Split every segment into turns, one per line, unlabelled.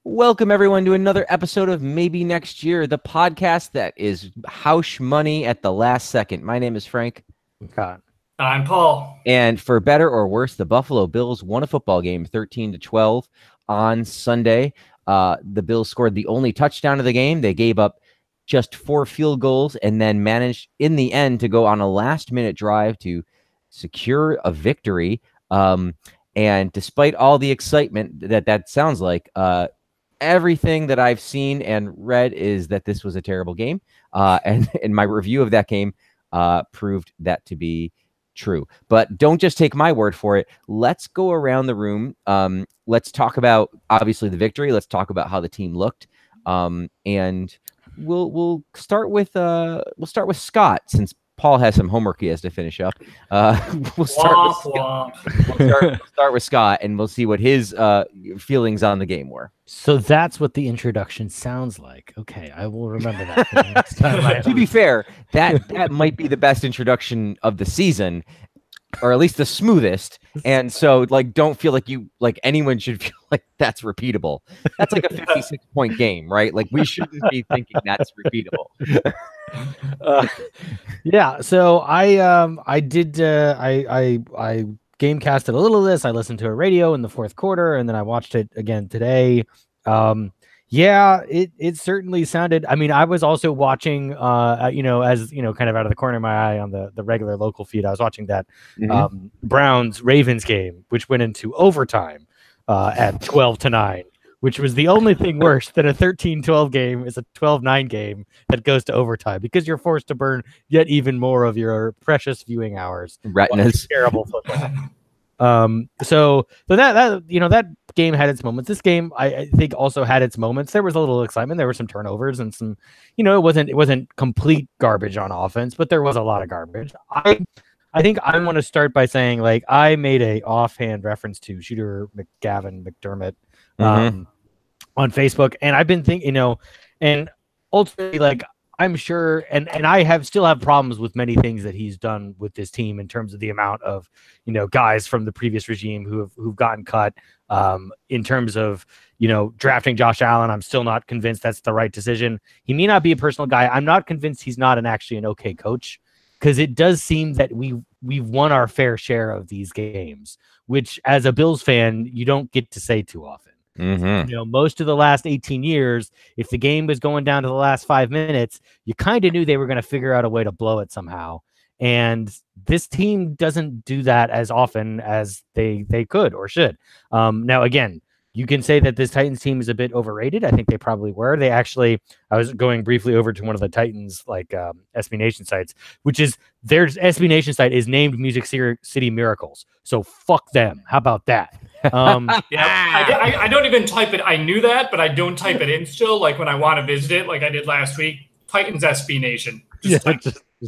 Welcome, everyone, to another episode of Maybe Next Year, the podcast that is house money at the last second. My name is Frank.
God.
I'm Paul.
And for better or worse, the Buffalo Bills won a football game 13-12 on Sunday. The Bills scored the only touchdown of the game. They gave up just 4 field goals and then managed in the end to go on a last-minute drive to secure a victory. And despite all the excitement that sounds like, everything that I've seen and read is that this was a terrible game. And my review of that game proved that to be true. But don't just take my word for it. Let's go around the room. Let's talk about, obviously, the victory. Let's talk about how the team looked. And we'll start with Scott, since Paul has some homework he has to finish up. We'll start with Scott, and we'll see what his feelings on the game were.
So that's what the introduction sounds like. Okay, I will remember that for the next time.
To be fair, that might be the best introduction of the season, or at least the smoothest. And so, don't feel like anyone should feel like that's repeatable. That's like a 56-point game, right? Like, we shouldn't be thinking that's repeatable.
Yeah. So I game casted a little of this. I listened to a radio in the fourth quarter, and then I watched it again today. Yeah, it certainly sounded. I mean, I was also watching, kind of out of the corner of my eye on the regular local feed. I was watching that Browns-Ravens game, which went into overtime at 12-9, which was the only thing worse than a 13-12 game is a 12-9 game that goes to overtime, because you're forced to burn yet even more of your precious viewing hours.
Retinas.
Terrible football. So that game had its moments. This game, I think, also had its moments. There was a little excitement. There were some turnovers and some, it wasn't complete garbage on offense, but there was a lot of garbage. I think I want to start by saying, I made a offhand reference to Shooter McDermott on Facebook, and I've been thinking, and ultimately, I'm sure, and I still have problems with many things that he's done with this team in terms of the amount of, guys from the previous regime who've gotten cut. In terms of, drafting Josh Allen, I'm still not convinced that's the right decision. He may not be a personal guy. I'm not convinced he's not actually an okay coach, because it does seem that we've won our fair share of these games, which as a Bills fan, you don't get to say too often.
Mm-hmm.
Most of the last 18 years, if the game was going down to the last 5 minutes, you kind of knew they were going to figure out a way to blow it somehow. And this team doesn't do that as often as they could or should. Now, again, you can say that this Titans team is a bit overrated. I think they probably were. I was going briefly over to one of the Titans, SB Nation sites, which is their SB Nation site is named Music City Miracles. So fuck them. How about that?
Yeah, I don't even type it. I knew that, but I don't type it in still. When I want to visit it, like I did last week, Titans SB Nation.
Just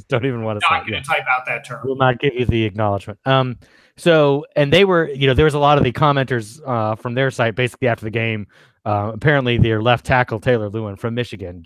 don't even want to.
Not going to type out that term.
Will not give you the acknowledgement. So, and they were, there was a lot of the commenters from their site basically after the game. Apparently, their left tackle Taylor Lewin from Michigan,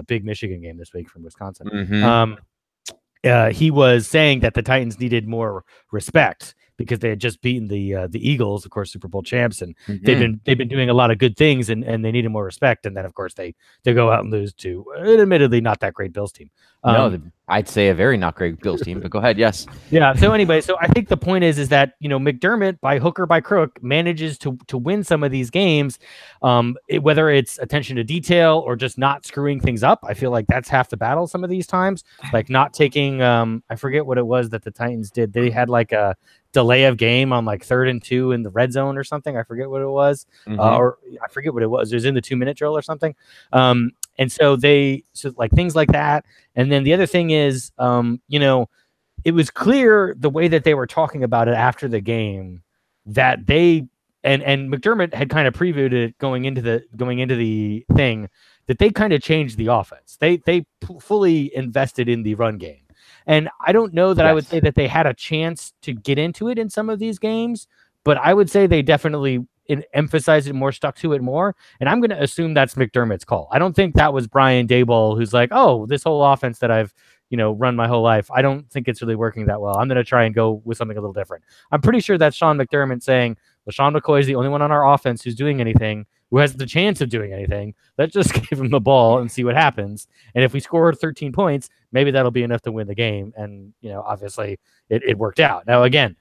big Michigan game this week from Wisconsin.
Mm-hmm.
He was saying that the Titans needed more respect because they had just beaten the Eagles, of course, Super Bowl champs, and they've been doing a lot of good things, and they needed more respect. And then, of course, they go out and lose to an admittedly not that great Bills team.
No, I'd say a very not great Bills team, but go ahead. Yes.
Yeah. So anyway, I think the point is that, McDermott, by hook or by crook, manages to win some of these games, whether it's attention to detail or just not screwing things up. I feel like that's half the battle some of these times, like not taking, I forget what it was that the Titans did. They had a delay of game on 3rd and 2 in the red zone or something. I forget what it was, or I forget what it was. It was in the 2-minute drill or something. And so things like that. And then the other thing is, it was clear the way that they were talking about it after the game that they and McDermott had kind of previewed it going into the thing that they kind of changed the offense. They fully invested in the run game. And I don't know that I would say that they had a chance to get into it in some of these games, but I would say they definitely emphasized it more, stuck to it more. And I'm going to assume that's McDermott's call. I don't think that was Brian Daboll, who's like, oh, this whole offense that I've run my whole life, I don't think it's really working that well. I'm going to try and go with something a little different. I'm pretty sure that's Sean McDermott saying, LaShawn McCoy is the only one on our offense who's doing anything, who has the chance of doing anything. Let's just give him the ball and see what happens. And if we score 13 points, maybe that'll be enough to win the game. And, obviously it worked out. Now, again,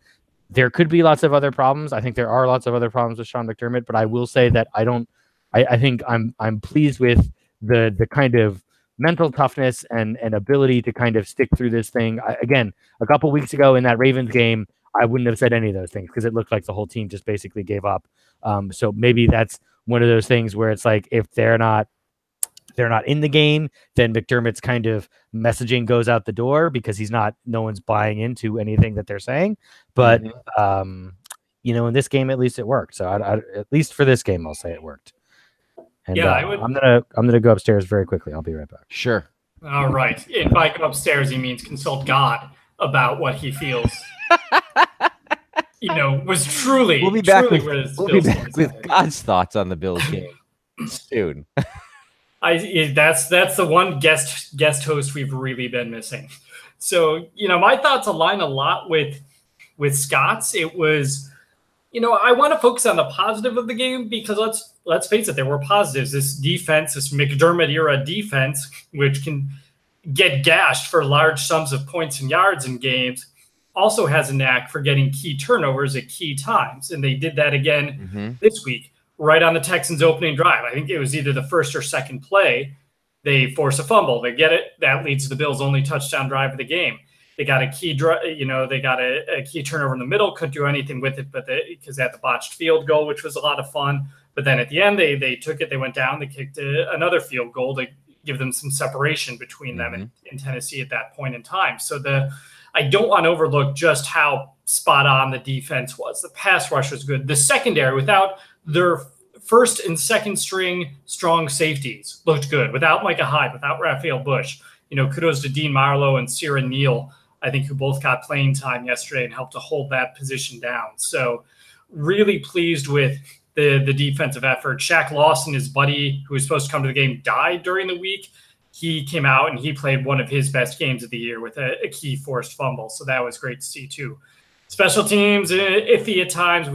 there could be lots of other problems. I think there are lots of other problems with Sean McDermott, but I will say that I think I'm pleased with the kind of mental toughness and ability to kind of stick through this thing. Again, a couple weeks ago in that Ravens game, I wouldn't have said any of those things because it looked like the whole team just basically gave up. So maybe that's one of those things where it's like, if they're not in the game, then McDermott's kind of messaging goes out the door because no one's buying into anything that they're saying. But, in this game, at least it worked. So at least for this game, I'll say it worked. And I'm gonna go upstairs very quickly. I'll be right back.
Sure.
All right. If I go upstairs, he means consult God about what he feels. Was truly.
We'll be back with God's thoughts on the Bills game soon.
That's the one guest host we've really been missing. So my thoughts align a lot with Scott's. It was. I want to focus on the positive of the game because let's face it, there were positives. This defense, this McDermott era defense, which can get gashed for large sums of points and yards in games, also has a knack for getting key turnovers at key times. And they did that again this week, right on the Texans' opening drive. I think it was either the first or second play. They force a fumble. They get it. That leads to the Bills' only touchdown drive of the game. They got a key, they got a key turnover in the middle. Couldn't do anything with it, because they had the botched field goal, which was a lot of fun. But then at the end, they took it. They went down. They kicked another field goal to give them some separation between them and Tennessee at that point in time. So I don't want to overlook just how spot on the defense was. The pass rush was good. The secondary, without their first and second string strong safeties, looked good. Without Micah Hyde, without Raphael Bush, kudos to Dean Marlowe and Sierra Neal, I think, who both got playing time yesterday and helped to hold that position down. So really pleased with the defensive effort. Shaq Lawson, his buddy, who was supposed to come to the game, died during the week. He came out and he played one of his best games of the year with a key forced fumble. So that was great to see too. Special teams, iffy at times.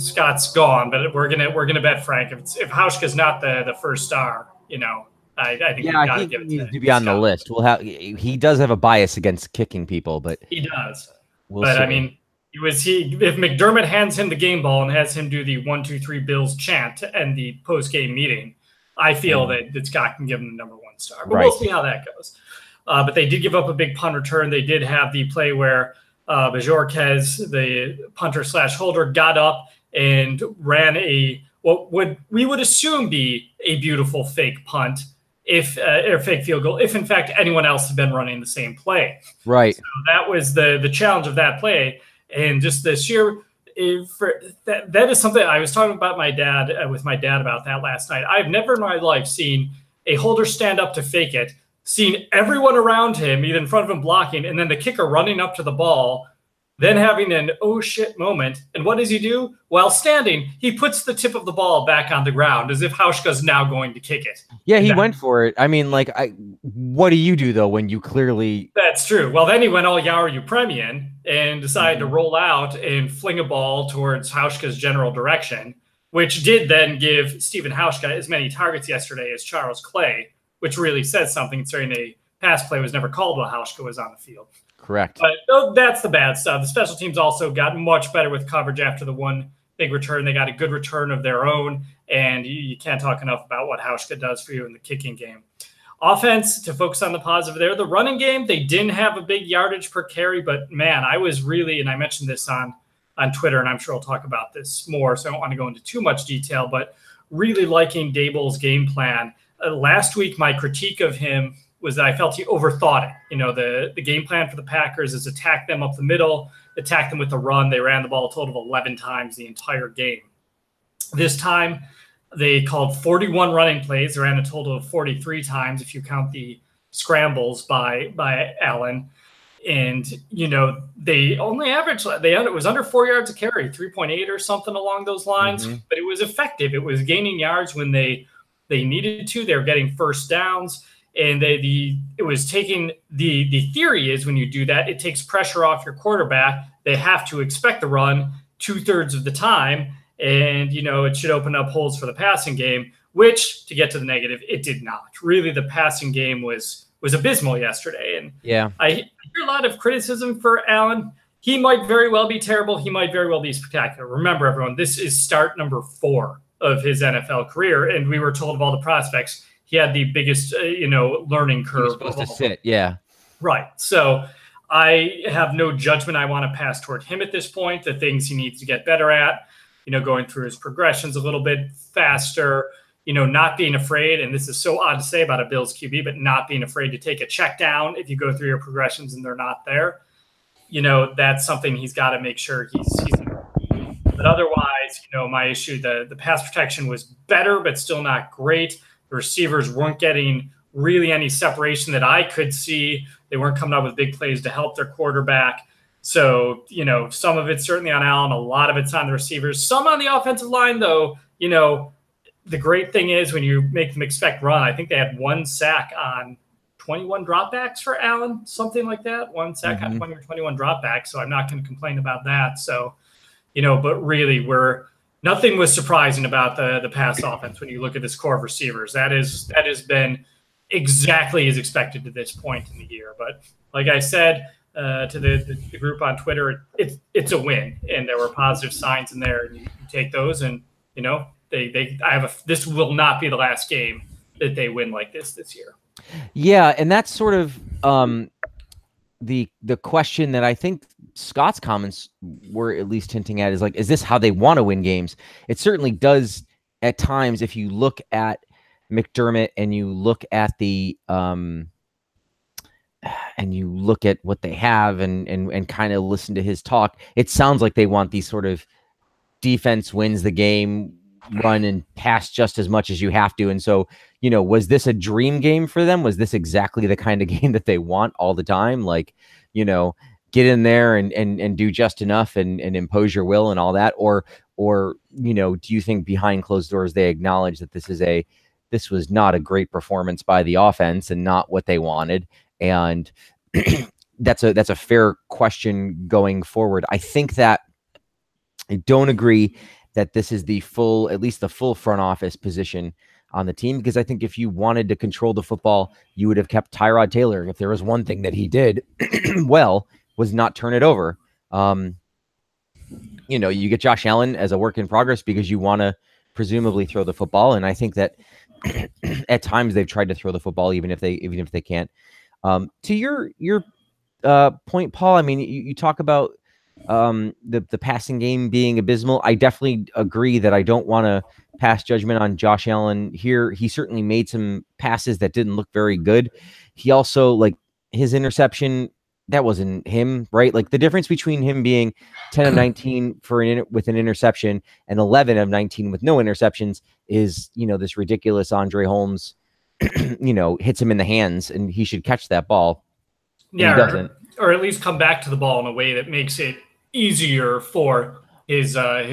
Scott's gone, but we're gonna bet Frank if Hauschka's not the first star, I think he needs to
be on the list. He does have a bias against kicking people, but
he does. I mean, if McDermott hands him the game ball and has him do the 1, 2, 3 Bills chant to end the post game meeting, I feel that Scott can give him the number 1 star. But we'll see how that goes. But they did give up a big punt return. They did have the play where Bajorquez, the punter / holder, got up and ran what we would assume be a beautiful fake punt. Or fake field goal, if in fact anyone else had been running the same play.
Right.
So that was the challenge of that play. And just the sheer, that is something I was talking about with my dad about that last night. I've never in my life seen a holder stand up to fake it, seen everyone around him, either in front of him blocking, and then the kicker running up to the ball, then having an oh shit moment. And what does he do? While standing, he puts the tip of the ball back on the ground as if Hauschka's now going to kick it.
Yeah, he went for it. I mean, what do you do though when you clearly...
That's true. Well, then he went all Yair Upremian and decided to roll out and fling a ball towards Hauschka's general direction, which did then give Stephen Hauschka as many targets yesterday as Charles Clay, which really says something considering a pass play was never called while Hauschka was on the field.
Correct.
But that's the bad stuff. The special teams also got much better with coverage after the one big return. They got a good return of their own, and you can't talk enough about what Hauschka does for you in the kicking game. Offense, to focus on the positive there, the running game, they didn't have a big yardage per carry, but man, I was really, and I mentioned this on Twitter, and I'm sure I'll talk about this more, so I don't want to go into too much detail, but really liking Daboll's game plan. Last week, my critique of him was that I felt he overthought it. The game plan for the Packers is attack them up the middle, attack them with the run. They ran the ball a total of 11 times the entire game. This time, they called 41 running plays. They ran a total of 43 times if you count the scrambles by Allen. And, they only averaged, it was under 4 yards a carry, 3.8 or something along those lines. But it was effective. It was gaining yards when they needed to. They were getting first downs. And it was taking the theory is when you do that, it takes pressure off your quarterback. They have to expect the run. 2/3 of the time. And, it should open up holes for the passing game, which, to get to the negative, it did not. Really, the passing game was abysmal yesterday. And
yeah,
I hear a lot of criticism for Allen. He might very well be terrible. He might very well be spectacular. Remember, everyone, this is start number 4 of his NFL career. And we were told of all the prospects, he had the biggest, learning curve. He was
supposed to sit, yeah.
Right. So I have no judgment I want to pass toward him at this point, the things he needs to get better at, going through his progressions a little bit faster, not being afraid. And this is so odd to say about a Bills QB, but not being afraid to take a check down if you go through your progressions and they're not there. That's something he's got to make sure he's but otherwise, my issue, the pass protection was better, but still not great. The receivers weren't getting really any separation that I could see. They weren't coming up with big plays to help their quarterback. So, some of it's certainly on Allen. A lot of it's on the receivers. Some on the offensive line, though, the great thing is when you make them expect run, I think they had 1 sack on 21 dropbacks for Allen, something like that. 1 sack on 20 or 21 dropbacks. So I'm not going to complain about that. So, but really nothing was surprising about the pass offense when you look at this core of receivers. That has been exactly as expected to this point in the year. But like I said, to the group on Twitter, it's a win, and there were positive signs in there. And you take those, and this will not be the last game that they win like this year.
Yeah, and that's sort of the question that I think Scott's comments were at least hinting at is like, is this how they want to win games? It certainly does at times. If you look at McDermott and you look at the and you look at what they have and kind of listen to his talk, it sounds like they want these sort of defense wins the game, run and pass just as much as you have to. And so, was this a dream game for them? Was this exactly the kind of game that they want all the time? Like, get in there and do just enough and impose your will and all that? Or, do you think behind closed doors, they acknowledge that this was not a great performance by the offense and not what they wanted? And that's a fair question going forward. I think that I don't agree that this is at least the full front office position on the team, because I think if you wanted to control the football, you would have kept Tyrod Taylor. If there was one thing that he did well, was not turn it over. You get Josh Allen as a work in progress because you want to presumably throw the football. And I think that at times they've tried to throw the football, even if they can't. To your point, Paul, I mean, you talk about the passing game being abysmal. I definitely agree that I don't want to pass judgment on Josh Allen here. He certainly made some passes that didn't look very good. He also, like, his interception, that wasn't him, right? Like, the difference between him being 10 of 19 with an interception and 11 of 19 with no interceptions is, this ridiculous Andre Holmes, hits him in the hands and he should catch that ball.
Yeah, he doesn't. Or at least come back to the ball in a way that makes it easier for easier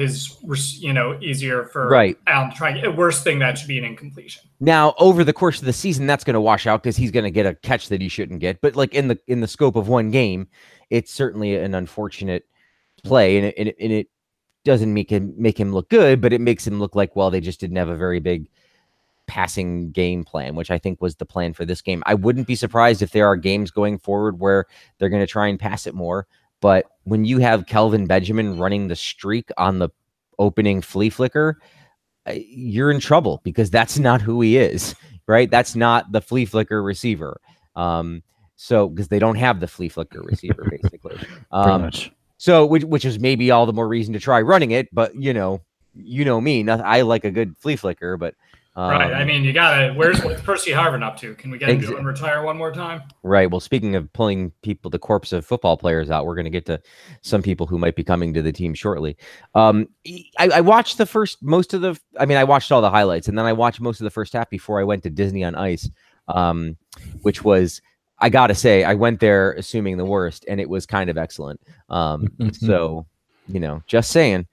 for Allen to try. The worst thing, that should be an incompletion.
Now, over the course of the season, that's going to wash out because he's going to get a catch that he shouldn't get. But like in the scope of one game, it's certainly an unfortunate play, and it doesn't make him look good, but it makes him look like, well, they just didn't have a very big passing game plan, which I think was the plan for this game. I wouldn't be surprised if there are games going forward where they're going to try and pass it more. But when you have Kelvin Benjamin running the streak on the opening flea flicker, you're in trouble because that's not who he is, right? That's not the flea flicker receiver. So because they don't have the flea flicker receiver, basically.
Pretty much.
So which is maybe all the more reason to try running it. But you know me. I like a good flea flicker, but.
Right. I mean, you gotta. What's Percy Harvin up to? Can we get him to retire one more time? Right.
Well, speaking of pulling the corpse of football players out, we're going to get to some people who might be coming to the team shortly. I watched I watched all the highlights, and then I watched most of the first half before I went to Disney on Ice, which was, I gotta say, I went there assuming the worst, and it was kind of excellent. So, just saying.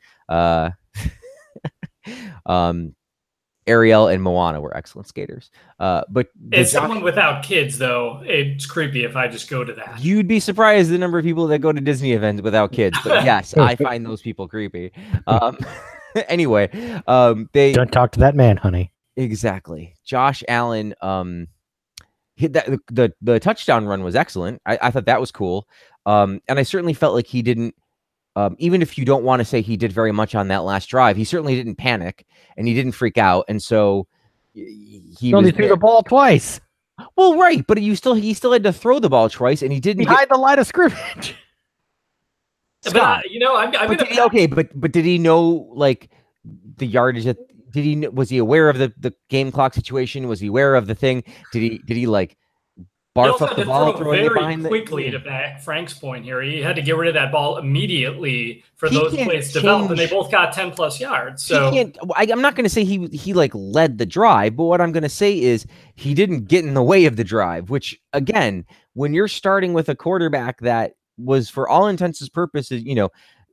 Ariel and Moana were excellent skaters. But
as someone without kids, though, it's creepy if I just go to that.
You'd be surprised the number of people that go to Disney events without kids. But yes, I find those people creepy. Anyway, they
don't talk to that man, honey.
Exactly. Josh Allen hit that the touchdown run was excellent. I thought that was cool. And I certainly felt like he didn't. Even if you don't want to say he did very much on that last drive, he certainly didn't panic and he didn't freak out. And so he
only threw the ball twice.
Well, right, but he still had to throw the ball twice, and he didn't
behind the line of scrimmage.
Scott,
but did he know like the yardage? Was he aware of the game clock situation? Was he aware of the thing? Did he like barf up the ball
very quickly to Frank's point here? He had to get rid of that ball immediately for those plays to develop, and they both got 10+ yards. So
I'm not going to say he like led the drive, but what I'm going to say is he didn't get in the way of the drive. Which again, when you're starting with a quarterback that was, for all intents and purposes,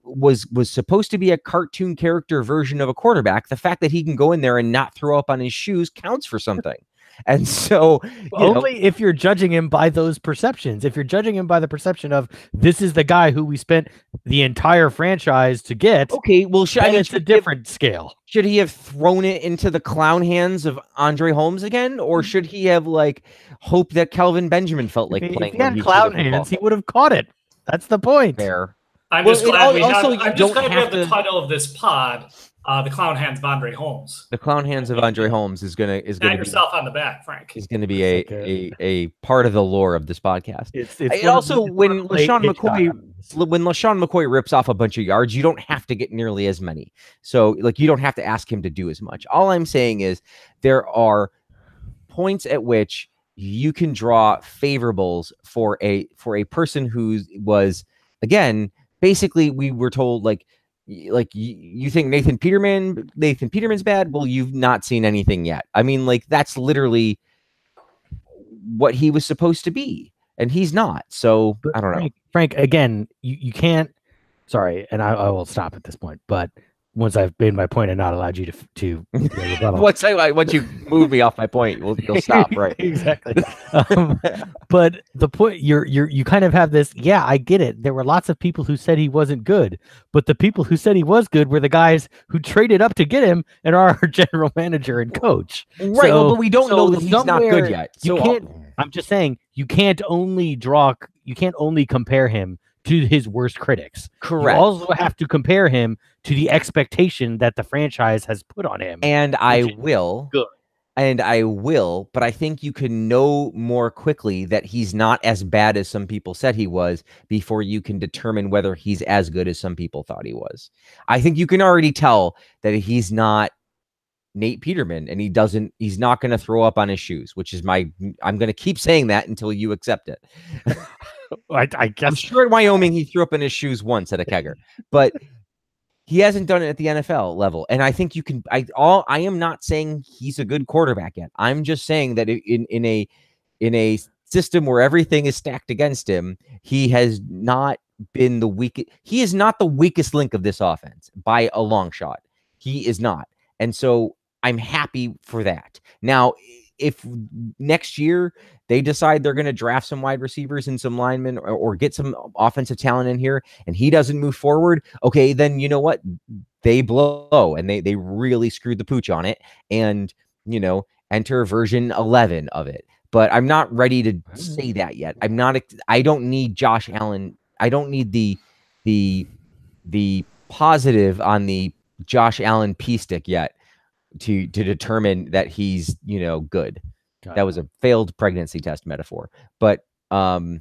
was supposed to be a cartoon character version of a quarterback, the fact that he can go in there and not throw up on his shoes counts for something. And so
only if you're judging him by those perceptions. If you're judging him by the perception of this is the guy who we spent the entire franchise to get.
Okay, well,
it's a different scale.
Should he have thrown it into the clown hands of Andre Holmes again, or should he have like hoped that Kelvin Benjamin felt like playing?
If he had clown hands, he would have caught it. That's the point.
Fair.
I'm just glad we have the title of this pod. The clown hands of Andre Holmes.
The clown hands of Andre Holmes is gonna
pat yourself on the back, Frank.
Is going to be a part of the lore of this podcast.
It's
also when LaShawn McCoy rips off a bunch of yards, you don't have to get nearly as many. So like you don't have to ask him to do as much. All I'm saying is there are points at which you can draw favorables for a person who was, again, basically we were told like you think Nathan Peterman's bad. Well, you've not seen anything yet. I mean, like that's literally what he was supposed to be, and he's not. So I don't know.
Frank, again, you can't. Sorry, and I will stop at this point. But once I've made my point and not allowed you to
once you move me off my point, you'll stop, right?
Exactly. But the point you kind of have this. Yeah, I get it. There were lots of people who said he wasn't good, but the people who said he was good were the guys who traded up to get him and are our general manager and coach.
Right. So, but we don't know that he's not good yet.
So I'm just saying you can't only compare him to his worst critics.
Correct.
You also have to compare him to the expectation that the franchise has put on him.
And I will.
Good.
And I will, but I think you can know more quickly that he's not as bad as some people said he was before you can determine whether he's as good as some people thought he was. I think you can already tell that he's not Nate Peterman and he's not going to throw up on his shoes, which is I'm going to keep saying that until you accept it.
I guess
I'm sure at Wyoming he threw up in his shoes once at a kegger, but he hasn't done it at the NFL level. And I think you can. I am not saying he's a good quarterback yet. I'm just saying that in a system where everything is stacked against him, he has not been the weakest. He is not the weakest link of this offense by a long shot. He is not, and so I'm happy for that. Now, if next year they decide they're going to draft some wide receivers and some linemen or get some offensive talent in here and he doesn't move forward, okay, then you know what? They blow and they really screwed the pooch on it and, enter version 11 of it. But I'm not ready to say that yet. I don't need Josh Allen. I don't need the positive on the Josh Allen P stick yet to determine that he's, good. That was a failed pregnancy test metaphor, but not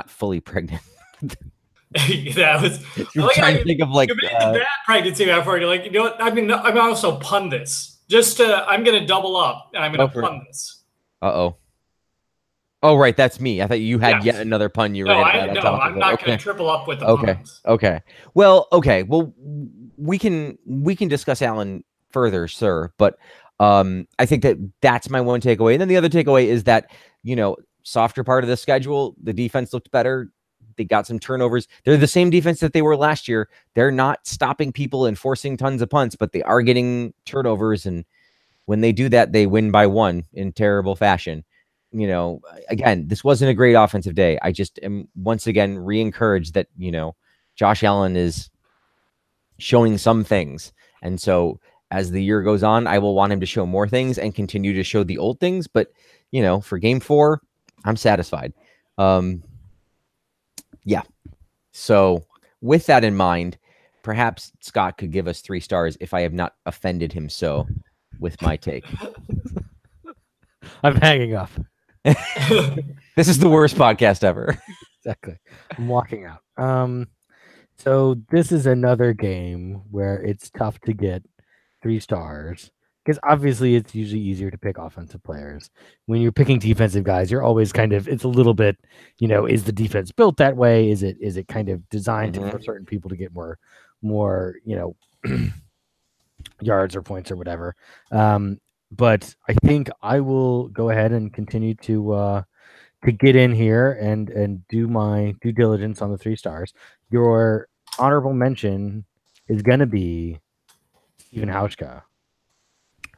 fully pregnant.
That was
You're trying to think of like
bad pregnancy metaphor. You're like, you know what? I'm also pun this. I'm going to double up and I'm going to pun this.
Oh, right. That's me. I thought you had yet another pun you were
I'm not going to triple up with the puns.
Okay. Well, we can discuss Allen further, sir, but I think that's my one takeaway. And then the other takeaway is that, softer part of the schedule, the defense looked better. They got some turnovers. They're the same defense that they were last year. They're not stopping people and forcing tons of punts, but they are getting turnovers. And when they do that, they win by 1 in terrible fashion. Again, this wasn't a great offensive day. I just am once again re-encouraged that, Josh Allen is showing some things. And so as the year goes on, I will want him to show more things and continue to show the old things. But, for game 4, I'm satisfied. Yeah. So with that in mind, perhaps Scott could give us 3 stars if I have not offended him so with my take.
I'm hanging up.
This is the worst podcast ever.
Exactly. I'm walking out. So this is another game where it's tough to get 3 stars because obviously it's usually easier to pick offensive players. When you're picking defensive guys, you're always it's a little bit, is the defense built that way? Is it kind of designed for certain people to get more, yards or points or whatever? But I think I will go ahead and continue to get in here and do my due diligence on the 3 stars. Your honorable mention is going to be Steven Hauschka.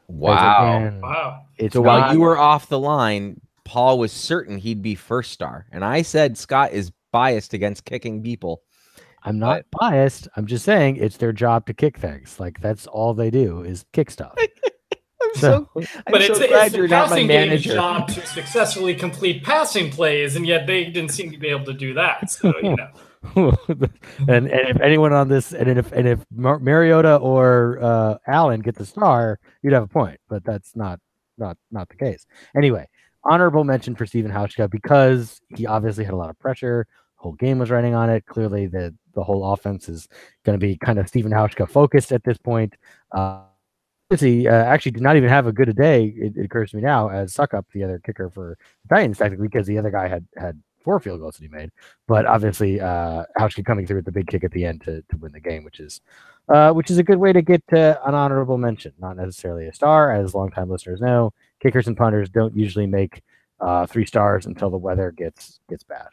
Wow.
Wow.
So while you were off the line, Paul was certain he'd be first star. And I said Scott is biased against kicking people.
I'm not biased. I'm just saying it's their job to kick things. Like, that's all they do is kick stuff.
I'm so glad you're not my manager.
Job to successfully complete passing plays, and yet they didn't seem to be able to do that. So
and if anyone on this, and if Mariota or Allen get the star, you'd have a point. But that's not the case. Anyway, honorable mention for Steven Hauschka because he obviously had a lot of pressure. The whole game was riding on it. Clearly, the whole offense is going to be kind of Steven Hauschka focused at this point. He actually did not even have a good a day, it occurs to me now, as Suckup, the other kicker for the Titans, technically, because the other guy had 4 field goals that he made. But obviously, Hauschka coming through with the big kick at the end to win the game, which is a good way to get an honorable mention, not necessarily a star. As longtime listeners know, kickers and punters don't usually make 3 stars until the weather gets bad.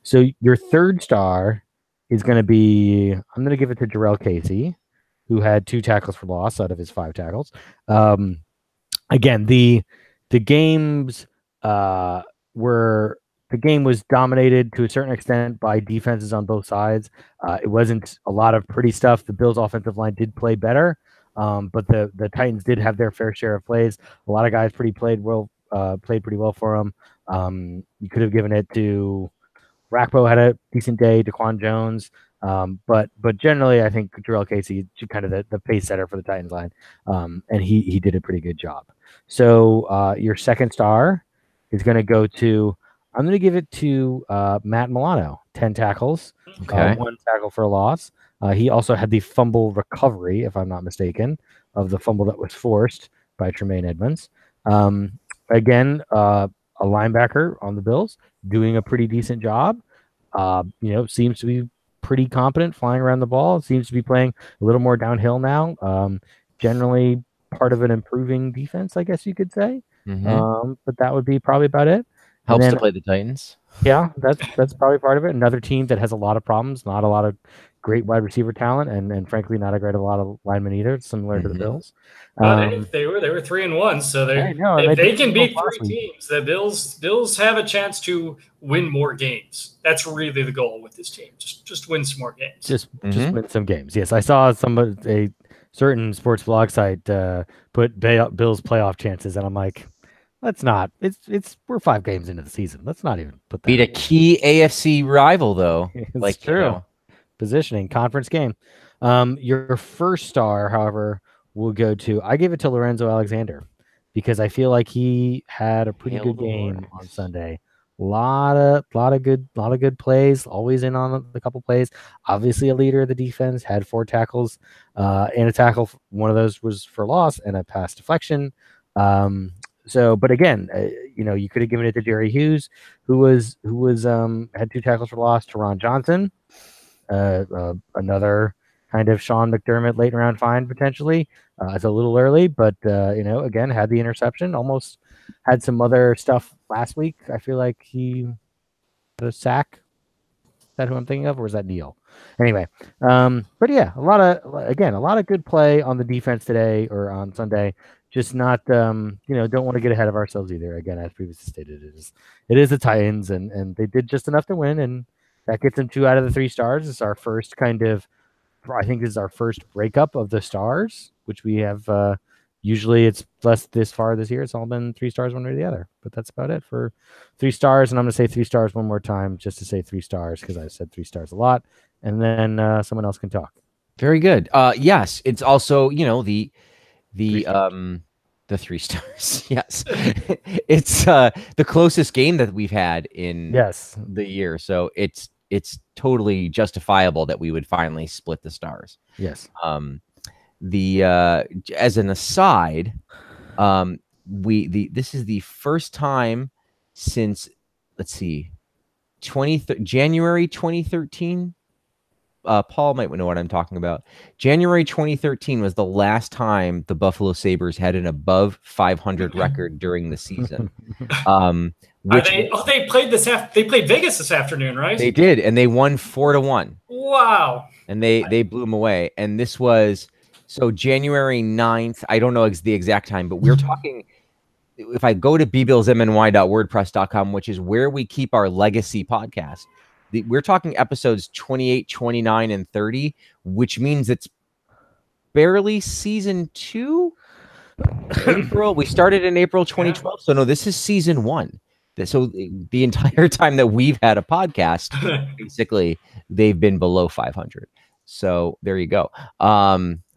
So your 3rd star is going to be, I'm going to give it to Jarrell Casey, who had 2 tackles for loss out of his 5 tackles. Again, the games the game was dominated to a certain extent by defenses on both sides. It wasn't a lot of pretty stuff. The Bills' offensive line did play better, but the Titans did have their fair share of plays. A lot of guys played pretty well for them. You could have given it to Rakpo had a decent day. Daquan Jones. But generally, I think Jarrell Casey is kind of the pace setter for the Titans line, and he did a pretty good job. So your 2nd star is going to go to, I'm going to give it to Matt Milano, 10 tackles, 1 tackle for a loss. He also had the fumble recovery, if I'm not mistaken, of the fumble that was forced by Tremaine Edmonds. Again, a linebacker on the Bills doing a pretty decent job. Seems to be pretty competent flying around the ball. Seems to be playing a little more downhill now. Generally part of an improving defense, I guess you could say. But that would be probably about it.
Helps to play the Titans.
Yeah, that's probably part of it. Another team that has a lot of problems, not a lot of great wide receiver talent, and frankly not a lot of linemen either, similar to the Bills.
But they were 3-1, so if they can beat 3 teams, the Bills have a chance to win more games. That's really the goal with this team. Just win some more games. Just
win some games. Yes, I saw a certain sports blog site put Bills playoff chances, and I'm like, let's not. We're 5 games into the season. Let's not even put that.
Beat a key AFC rival though.
Like true. Positioning conference game. Your 1st star, however, will go to, I gave it to Lorenzo Alexander because I feel like he had a pretty good game on Sunday. A lot of good plays, always in on a couple plays. Obviously a leader of the defense, had 4 tackles and a tackle. One of those was for loss and a pass deflection. But again, you could have given it to Jerry Hughes, who had 2 tackles for loss, to Ron Johnson, another kind of Sean McDermott late round find potentially. It's a little early, but again, had the interception. Almost had some other stuff last week. I feel like he had a sack that who I'm thinking of, or is that Neal? Anyway, but yeah, a lot of good play on the defense today or on Sunday. Just not, don't want to get ahead of ourselves either. Again, as previously stated, it is the Titans, and they did just enough to win, and that gets them 2 out of the 3 stars. It's our first I think this is our first breakup of the stars, which we have. Usually it's less this far this year. It's all been 3 stars one way or the other. But that's about it for 3 stars. And I'm going to say 3 stars one more time just to say 3 stars because I said 3 stars a lot. And then someone else can talk.
Very good. Yes, it's also, the 3 stars. Yes. It's the closest game that we've had in the year. So it's totally justifiable that we would finally split the stars.
Yes.
As an aside, this is the first time since, let's see, January 2013. Paul might know what I'm talking about. January 2013 was the last time the Buffalo Sabres had an above 500 record during the season.
They played They played Vegas this afternoon, right?
They did, and they won 4-1.
Wow!
And they blew them away. And this was January 9th. I don't know the exact time, but we're talking. If I go to bbillsmny.wordpress.com, which is where we keep our legacy podcast, we're talking episodes 28, 29, and 30, which means it's barely season 2. April. We started in April 2012. So no, this is season 1. So the entire time that we've had a podcast, basically, they've been below 500. So there you go.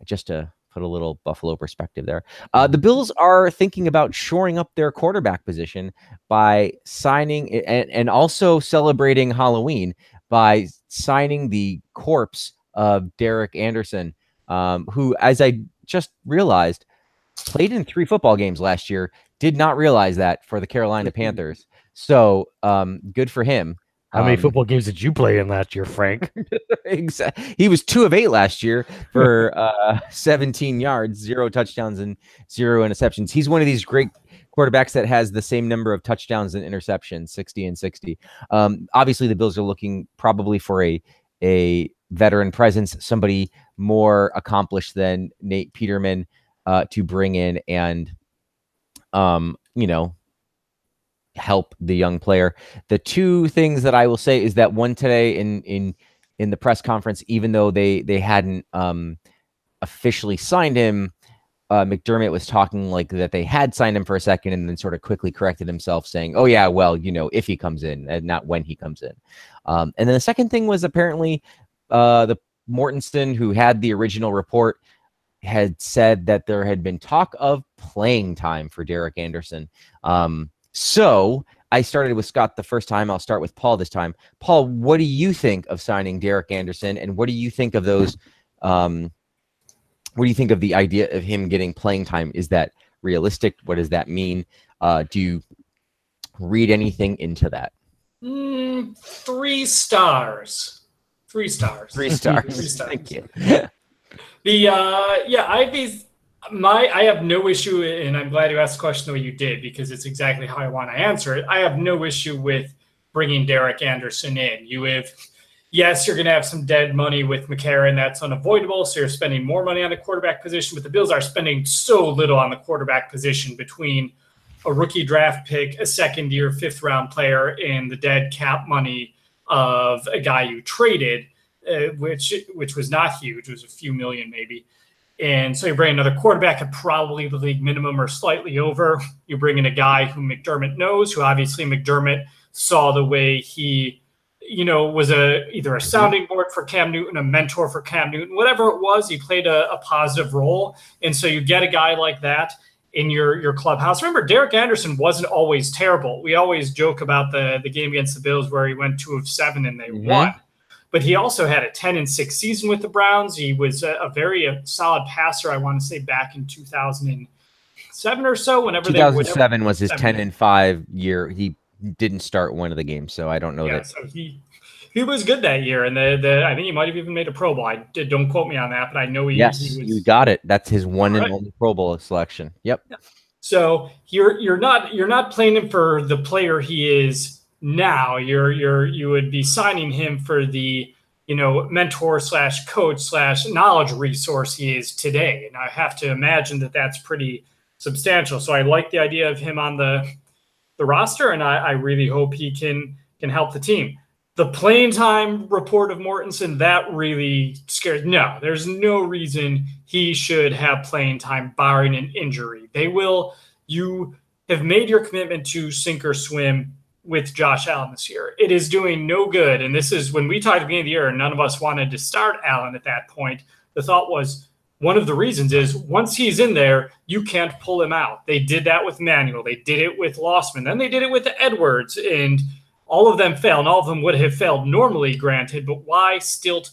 Just to put a little Buffalo perspective there. The Bills are thinking about shoring up their quarterback position by signing and also celebrating Halloween by signing the corpse of Derek Anderson, who, as I just realized, played in 3 football games last year. Did not realize that for the Carolina Panthers. So good for him.
How many football games did you play in last year, Frank?
Exactly. He was 2 of 8 last year for 17 yards, 0 touchdowns, and 0 interceptions. He's one of these great quarterbacks that has the same number of touchdowns and interceptions, 60 and 60. Obviously, the Bills are looking probably for a veteran presence, somebody more accomplished than Nate Peterman to bring in and, help the young player. The 2 things that I will say is that one today in the press conference, even though they hadn't officially signed him, McDermott was talking like that they had signed him for a second and then sort of quickly corrected himself, saying, "Oh yeah, well, if he comes in and not when he comes in." And then the second thing was apparently the Mortensen, who had the original report, had said that there had been talk of playing time for Derek Anderson. So I started with Scott the first time. I'll start with Paul this time. Paul, what do you think of signing Derek Anderson, and what do you think of those? What do you think of the idea of him getting playing time? Is that realistic? What does that mean? Do you read anything into that?
3 stars. 3 stars.
3 stars.
3 stars.
Thank you.
I have no issue, and I'm glad you asked the question the way you did, because it's exactly how I want to answer it. I have no issue with bringing Derek Anderson in. Yes, you're going to have some dead money with McCarron. That's unavoidable. So you're spending more money on the quarterback position, but the Bills are spending so little on the quarterback position between a rookie draft pick, a second-year, 5th-round player, and the dead cap money of a guy you traded, which was not huge. It was a few million maybe. And so you bring another quarterback at probably the league minimum or slightly over. You bring in a guy who McDermott knows, who obviously McDermott saw the way he, was either a sounding board for Cam Newton, a mentor for Cam Newton, whatever it was, he played a positive role. And so you get a guy like that in your clubhouse. Remember, Derek Anderson wasn't always terrible. We always joke about the game against the Bills where he went 2 of 7 and they won. But he also had a 10-6 season with the Browns. He was a very solid passer, I want to say, back in 2007 or so.
2007 was his 10-5 year. He didn't start one of the games, so I don't know that.
So he was good that year, and I think he might have even made a Pro Bowl. Don't quote me on that, but I know he was.
You got it. That's his one and only Pro Bowl selection. Yep.
So you're not playing him for the player he is now you would be signing him for the, you know, mentor slash coach slash knowledge resource he is today. And I have to imagine that that's pretty substantial. So I like the idea of him on the roster, and I really hope he can help the team. The playing time report of Mortensen, that really scares. No, there's no reason he should have playing time barring an injury. You have made your commitment to sink or swim with Josh Allen this year. It is doing no good. And this is when we talked at the beginning of the year, and none of us wanted to start Allen at that point. The thought was, one of the reasons is once he's in there, you can't pull him out. They did that with Manuel. They did it with Lossman. Then they did it with Edwards, and all of them failed. And all of them would have failed normally, granted, but why stilt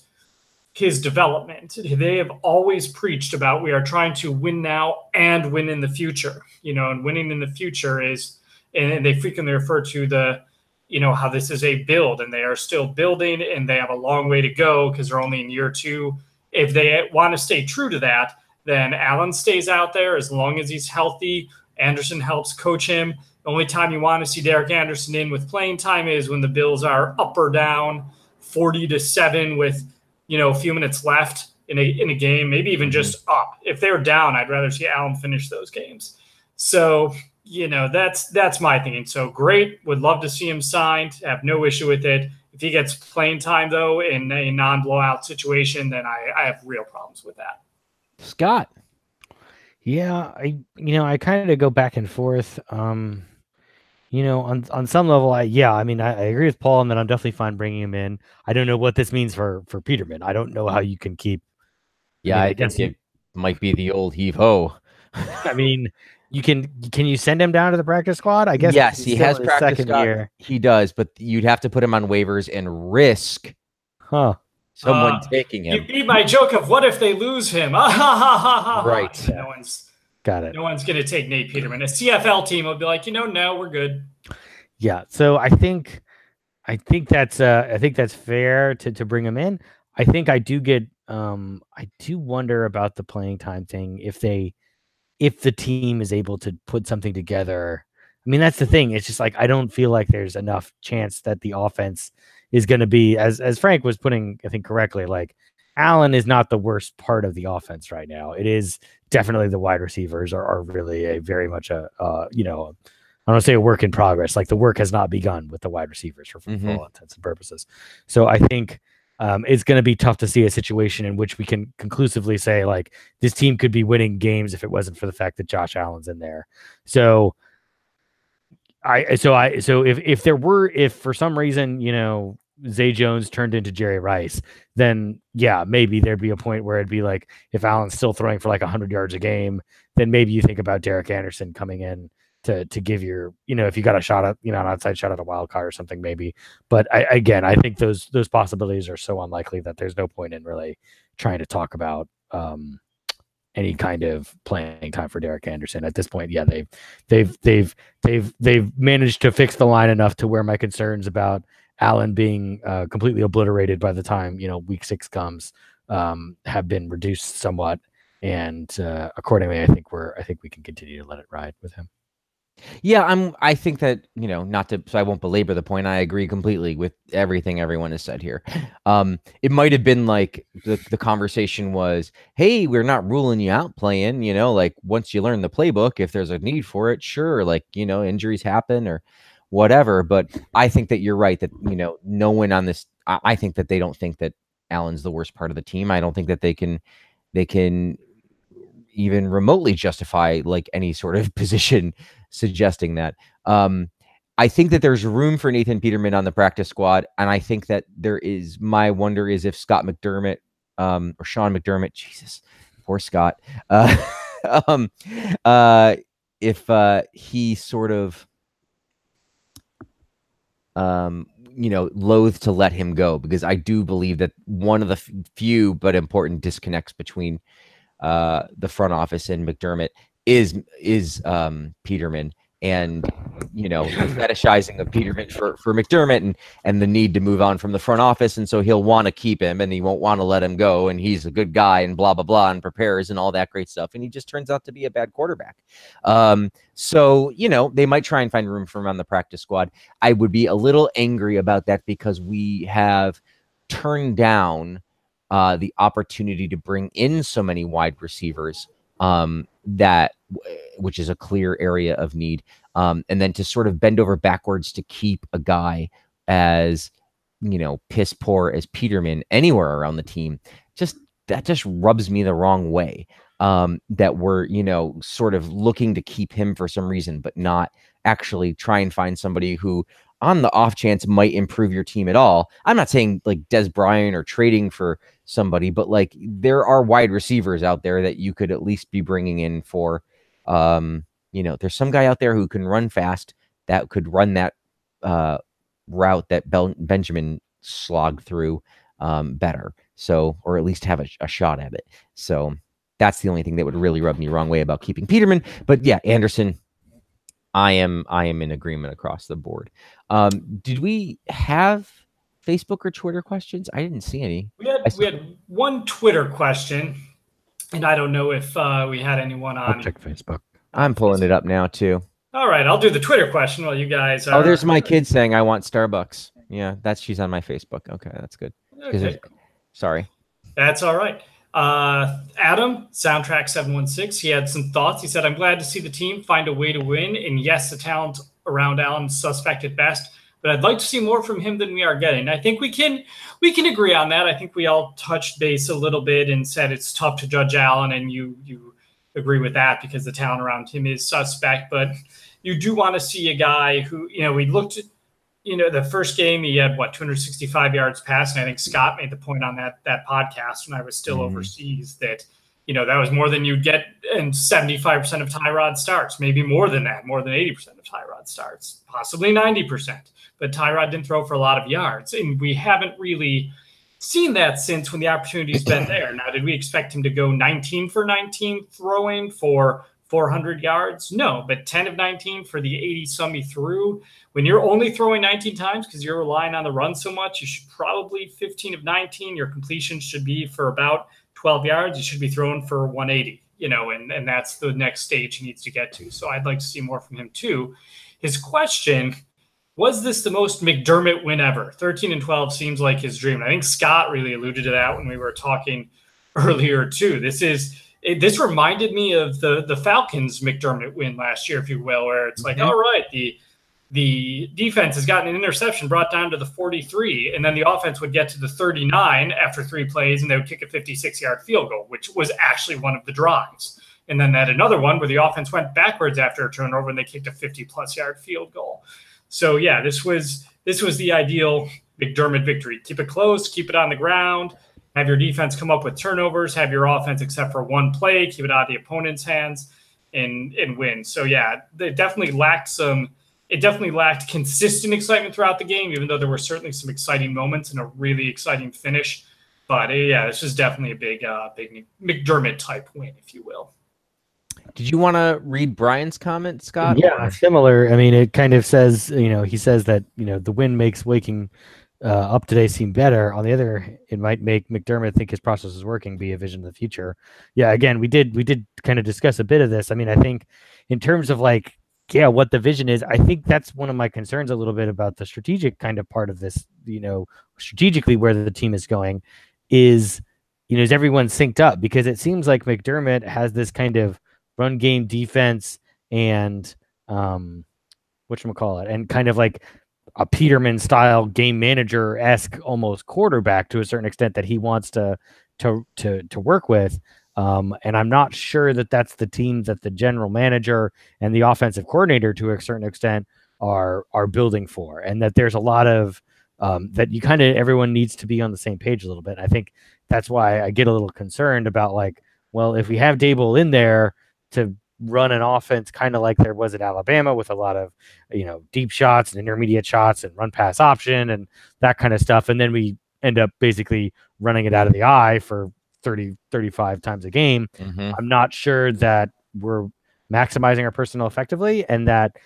his development? They have always preached about we are trying to win now and win in the future. You know, and winning in the future is, and they frequently refer to the, you know, how this is a build, and they are still building, and they have a long way to go because they're only in year 2. If they want to stay true to that, then Allen stays out there as long as he's healthy. Anderson helps coach him. The only time you want to see Derek Anderson in with playing time is when the Bills are up or down 40-7 with, you know, a few minutes left in a game, maybe even just up. If they're down, I'd rather see Allen finish those games. So, you know, that's my thinking. So great. Would love to see him signed. Have no issue with it. If he gets playing time, though, in a non-blowout situation, then I have real problems with that.
Scott.
Yeah, I kind of go back and forth. You know, on some level, I agree with Paul, and that I'm definitely fine bringing him in. I don't know what this means for Peterman. I don't know how you can keep.
Yeah, I guess it might be the old heave ho.
I mean, can you send him down to the practice squad? I guess
yes, he has practice squad.
Year.
He does, but you'd have to put him on waivers and risk someone taking him.
You beat my joke of what if they lose him?
Right.
No one's
got it.
No one's going to take Nate Peterman. A CFL team will be like, no, we're good.
Yeah. So I think that's fair to bring him in. I think I do get I do wonder about the playing time thing if the team is able to put something together. I mean, that's the thing. It's just like, I don't feel like there's enough chance that the offense is going to be, as Frank was putting, I think correctly, like Allen is not the worst part of the offense right now. It is definitely the wide receivers are really a very much I don't want to say a work in progress. Like the work has not begun with the wide receivers for all intents and purposes. So I think it's going to be tough to see a situation in which we can conclusively say like this team could be winning games if it wasn't for the fact that Josh Allen's in there. So if for some reason, you know, Zay Jones turned into Jerry Rice, then yeah, maybe there'd be a point where it'd be like, if Allen's still throwing for like 100 yards a game, then maybe you think about Derek Anderson coming in to give your, you know, if you got a shot at, you know, an outside shot at a wild card or something, maybe. But I think those possibilities are so unlikely that there's no point in really trying to talk about any kind of playing time for Derek Anderson at this point. Yeah, they've managed to fix the line enough to where my concerns about Allen being completely obliterated by the time, you know, week 6 comes have been reduced somewhat, and accordingly, I think we can continue to let it ride with him.
Yeah, I think that, you know, so I won't belabor the point. I agree completely with everything everyone has said here. It might have been like the conversation was, hey, we're not ruling you out playing, you know, like once you learn the playbook, if there's a need for it, sure, like, you know, injuries happen or whatever. But I think that you're right that, you know, no one on this, I think that they don't think that Allen's the worst part of the team. I don't think that they can even remotely justify like any sort of position suggesting that. I think that there's room for Nathan Peterman on the practice squad, and I think that my wonder is if Scott McDermott or Sean McDermott, Jesus, poor Scott, if he sort of you know, loath to let him go, because I do believe that one of the few but important disconnects between the front office and McDermott is Peterman. and you know, the fetishizing of Peterman for McDermott and the need to move on from the front office. And so he'll want to keep him and he won't want to let him go. And he's a good guy and blah, blah, blah, and prepares and all that great stuff. And he just turns out to be a bad quarterback. So, you know, they might try and find room for him on the practice squad. I would be a little angry about that because we have turned down the opportunity to bring in so many wide receivers which is a clear area of need. And then to sort of bend over backwards to keep a guy as, you know, piss poor as Peterman anywhere around the team, that just rubs me the wrong way. That we're, you know, sort of looking to keep him for some reason, but not actually try and find somebody who on the off chance might improve your team at all. I'm not saying like Des Bryant or trading for somebody, but like there are wide receivers out there that you could at least be bringing in for, you know, there's some guy out there who can run fast that could run that route that Benjamin slogged through better. So, or at least have a shot at it. So that's the only thing that would really rub me the wrong way about keeping Peterman. But yeah, Anderson, I am in agreement across the board. Did we have Facebook or Twitter questions? I didn't see any.
We had one Twitter question, and I don't know if we had anyone on.
I'll check Facebook.
I'm pulling it up now too.
All right, I'll do the Twitter question while you guys are...
Oh, there's my kid saying I want Starbucks. Yeah, she's on my Facebook. Okay, that's good.
Okay.
Sorry.
That's all right. Adam, Soundtrack 716, he had some thoughts. He said, I'm glad to see the team find a way to win. And yes, the talent around Allen's suspect at best, but I'd like to see more from him than we are getting. I think we can agree on that. I think we all touched base a little bit and said it's tough to judge Allen, and you agree with that because the talent around him is suspect. But you do want to see a guy who, you know, we looked at, you know, the first game he had 265 yards passing. I think Scott made the point on that podcast when I was still overseas that, you know, that was more than you'd get in 75% of Tyrod starts, maybe more than that, more than 80% of Tyrod starts, possibly 90%. But Tyrod didn't throw for a lot of yards, and we haven't really seen that since when the opportunity's been there. Now, did we expect him to go 19 for 19 throwing for 400 yards? No, but 10 of 19 for the 80-some he threw. When you're only throwing 19 times because you're relying on the run so much, you should probably 15 of 19. Your completion should be for about 12 yards. You should be throwing for 180, you know, and that's the next stage he needs to get to. So I'd like to see more from him too. His question, was this the most McDermott win ever? 13-12 seems like his dream. And I think Scott really alluded to that when we were talking earlier too. This reminded me of the Falcons McDermott win last year, if you will, where it's like, all right, the defense has gotten an interception brought down to the 43, and then the offense would get to the 39 after 3 plays, and they would kick a 56-yard field goal, which was actually one of the drives. And then they had another one where the offense went backwards after a turnover, and they kicked a 50-plus yard field goal. So yeah, this was the ideal McDermott victory. Keep it close, keep it on the ground, have your defense come up with turnovers, have your offense, except for one play, keep it out of the opponent's hands and win. So yeah, it definitely lacked consistent excitement throughout the game, even though there were certainly some exciting moments and a really exciting finish. But yeah, this was definitely a big McDermott type win, if you will.
Did you want to read Brian's comment, Scott?
Yeah, similar. I mean, it kind of says, you know, he says that, you know, the win makes waking up today seem better. On the other, it might make McDermott think his process is working, be a vision of the future. Yeah, again, we did kind of discuss a bit of this. I mean, I think in terms of like, yeah, what the vision is, I think that's one of my concerns a little bit about the strategic kind of part of this, you know, strategically where the team is going is, you know, is everyone synced up? Because it seems like McDermott has this kind of run game defense and whatchamacallit, and kind of like a Peterman style game manager-esque almost quarterback to a certain extent that he wants to work with. And I'm not sure that that's the team that the general manager and the offensive coordinator to a certain extent are building for, and that there's a lot of that you kind of everyone needs to be on the same page a little bit. I think that's why I get a little concerned about like, well, if we have Dable in there to run an offense kind of like there was at Alabama with a lot of, you know, deep shots and intermediate shots and run pass option and that kind of stuff, and then we end up basically running it out of the eye for 30, 35 times a game. I'm not sure that we're maximizing our personnel effectively, and that,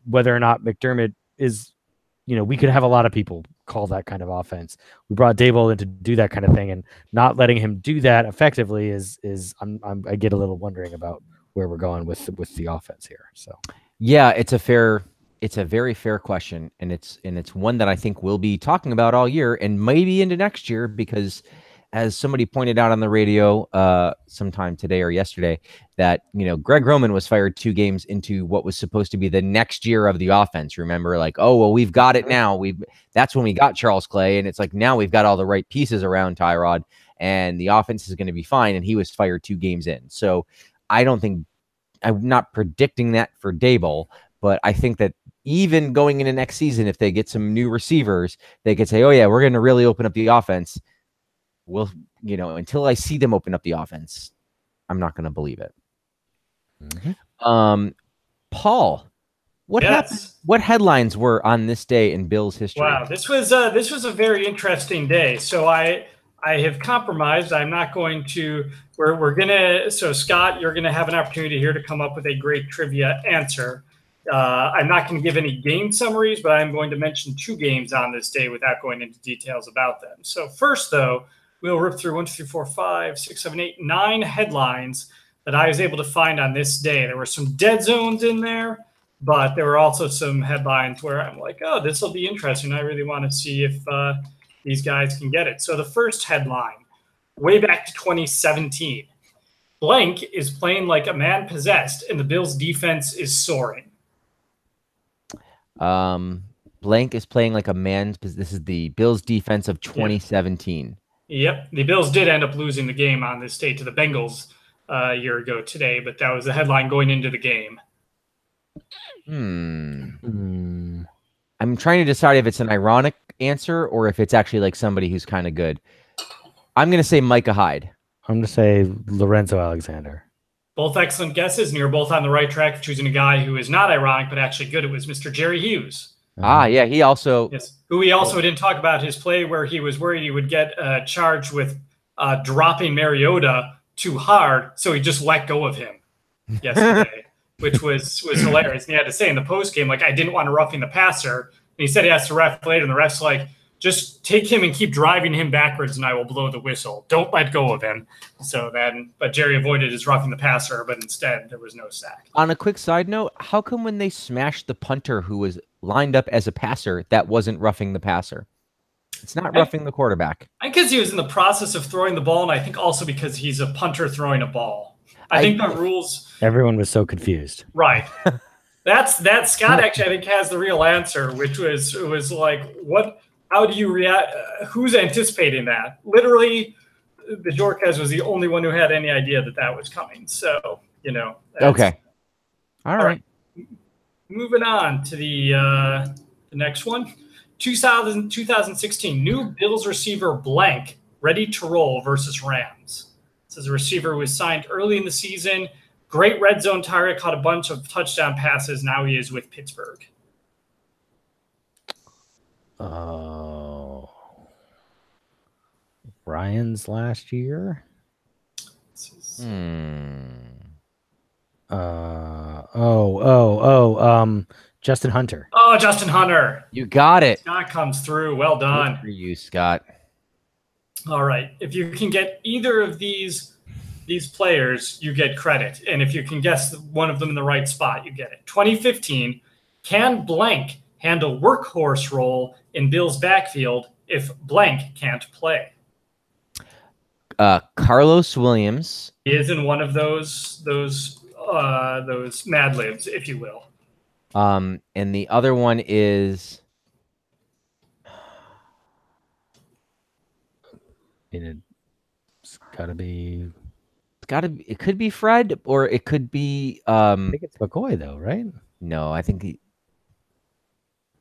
whether or not McDermott is, we could have a lot of people call that kind of offense. We brought Dable in to do that kind of thing, and not letting him do that effectively I get a little wondering about where we're going with the offense here. So
yeah, it's a very fair question, and it's one that I think we'll be talking about all year and maybe into next year, because as somebody pointed out on the radio sometime today or yesterday, that Greg Roman was fired 2 games into what was supposed to be the next year of the offense. Remember, like, oh well, we've got it now. That's when we got Charles Clay, and it's like now we've got all the right pieces around Tyrod, and the offense is going to be fine. And he was fired 2 games in, so I'm not predicting that for Dable, but I think that even going into next season, if they get some new receivers, they could say, oh yeah, we're going to really open up the offense. Well, until I see them open up the offense, I'm not going to believe it.
Mm-hmm.
Paul, what happened? What headlines were on this day in Bills history?
Wow, this was a very interesting day. So I have compromised. I'm not going to. We're gonna. So Scott, you're gonna have an opportunity here to come up with a great trivia answer. I'm not going to give any game summaries, but I'm going to mention 2 games on this day without going into details about them. So first, though, we'll rip through 1, 2, 3, 4, 5, 6, 7, 8, 9 headlines that I was able to find on this day. There were some dead zones in there, but there were also some headlines where I'm like, oh, this will be interesting. I really want to see if these guys can get it. So the first headline, way back to 2017, blank is playing like a man possessed, and the Bills' defense is soaring.
Blank is playing like a man. This is the Bills' defense of 2017.
Yep. The Bills did end up losing the game on this day to the Bengals a year ago today, but that was the headline going into the game.
I'm trying to decide if it's an ironic answer or if it's actually like somebody who's kind of good. I'm going to say Micah Hyde.
I'm going to say Lorenzo Alexander.
Both excellent guesses, and you're both on the right track of choosing a guy who is not ironic, but actually good. It was Mr. Jerry Hughes.
Yeah, he also...
Yes, who we also didn't talk about his play where he was worried he would get charged with dropping Mariota too hard, so he just let go of him yesterday, which was hilarious. And he had to say in the postgame, like, I didn't want to roughing the passer. And he said he asked the ref later, and the ref's like, just take him and keep driving him backwards, and I will blow the whistle. Don't let go of him. So then, but Jerry avoided his roughing the passer, but instead there was no sack.
On a quick side note, how come when they smashed the punter who was lined up as a passer, that wasn't roughing the passer? It's not roughing the quarterback.
I guess he was in the process of throwing the ball, and I think also because he's a punter throwing a ball. I think the rules.
Everyone was so confused.
Right. That's Scott actually, I think, has the real answer, which was like, what? How do you react? Who's anticipating that? Literally, the Jorquez was the only one who had any idea that was coming. So,
Okay. All right.
Moving on to the next one. 2016, new Bills receiver blank ready to roll versus Rams. This is a receiver who was signed early in the season. Great red zone target, caught a bunch of touchdown passes. Now he is with Pittsburgh.
Oh, Ryan's last year. Justin Hunter.
Oh, Justin Hunter.
You got it.
Scott comes through. Well done.
Good for you, Scott.
All right. If you can get either of these players, you get credit. And if you can guess one of them in the right spot, you get it. 2015, can blank handle workhorse role in Bill's backfield if blank can't play?
Carlos Williams.
He is in one of those Mad Libs, if you will.
And the other one is
it's gotta be.
It could be Fred, or it could be.
I think it's McCoy, though, right?
No, I think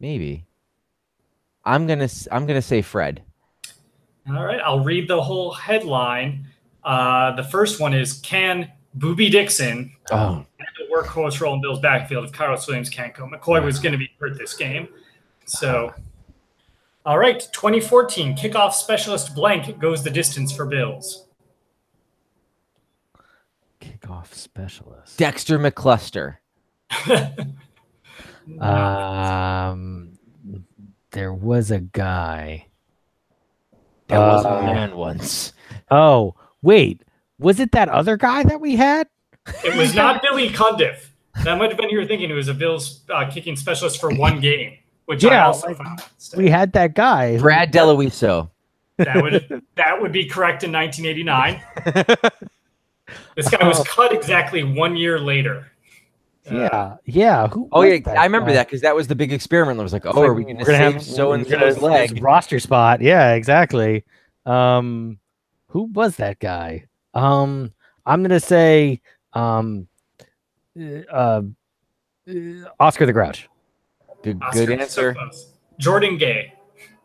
maybe. I'm gonna say Fred.
All right, I'll read the whole headline. The first one is, can Boobie Dixon handle workhorse role in Bill's backfield if Carlos Williams can't go? McCoy was going to be hurt this game. So, all right, 2014, kickoff specialist blank goes the distance for Bills.
Kickoff specialist.
Dexter McCluster.
There was a guy.
That was a man once.
Oh, wait. Was it that other guy that we had?
It was not Billy Cundiff. That might have been you were thinking. It was a Bills kicking specialist for one game, which I also found.
We had that guy.
Brad DeLuiso.
That would be correct in 1989. This guy was cut exactly 1 year later.
Yeah. Who
I remember that because that was the big experiment. I was like, are we going to save so-and-so's leg?
Roster spot. Yeah, exactly. Who was that guy? I'm going to say Oscar the Grouch.
Good answer.
So Jordan Gay.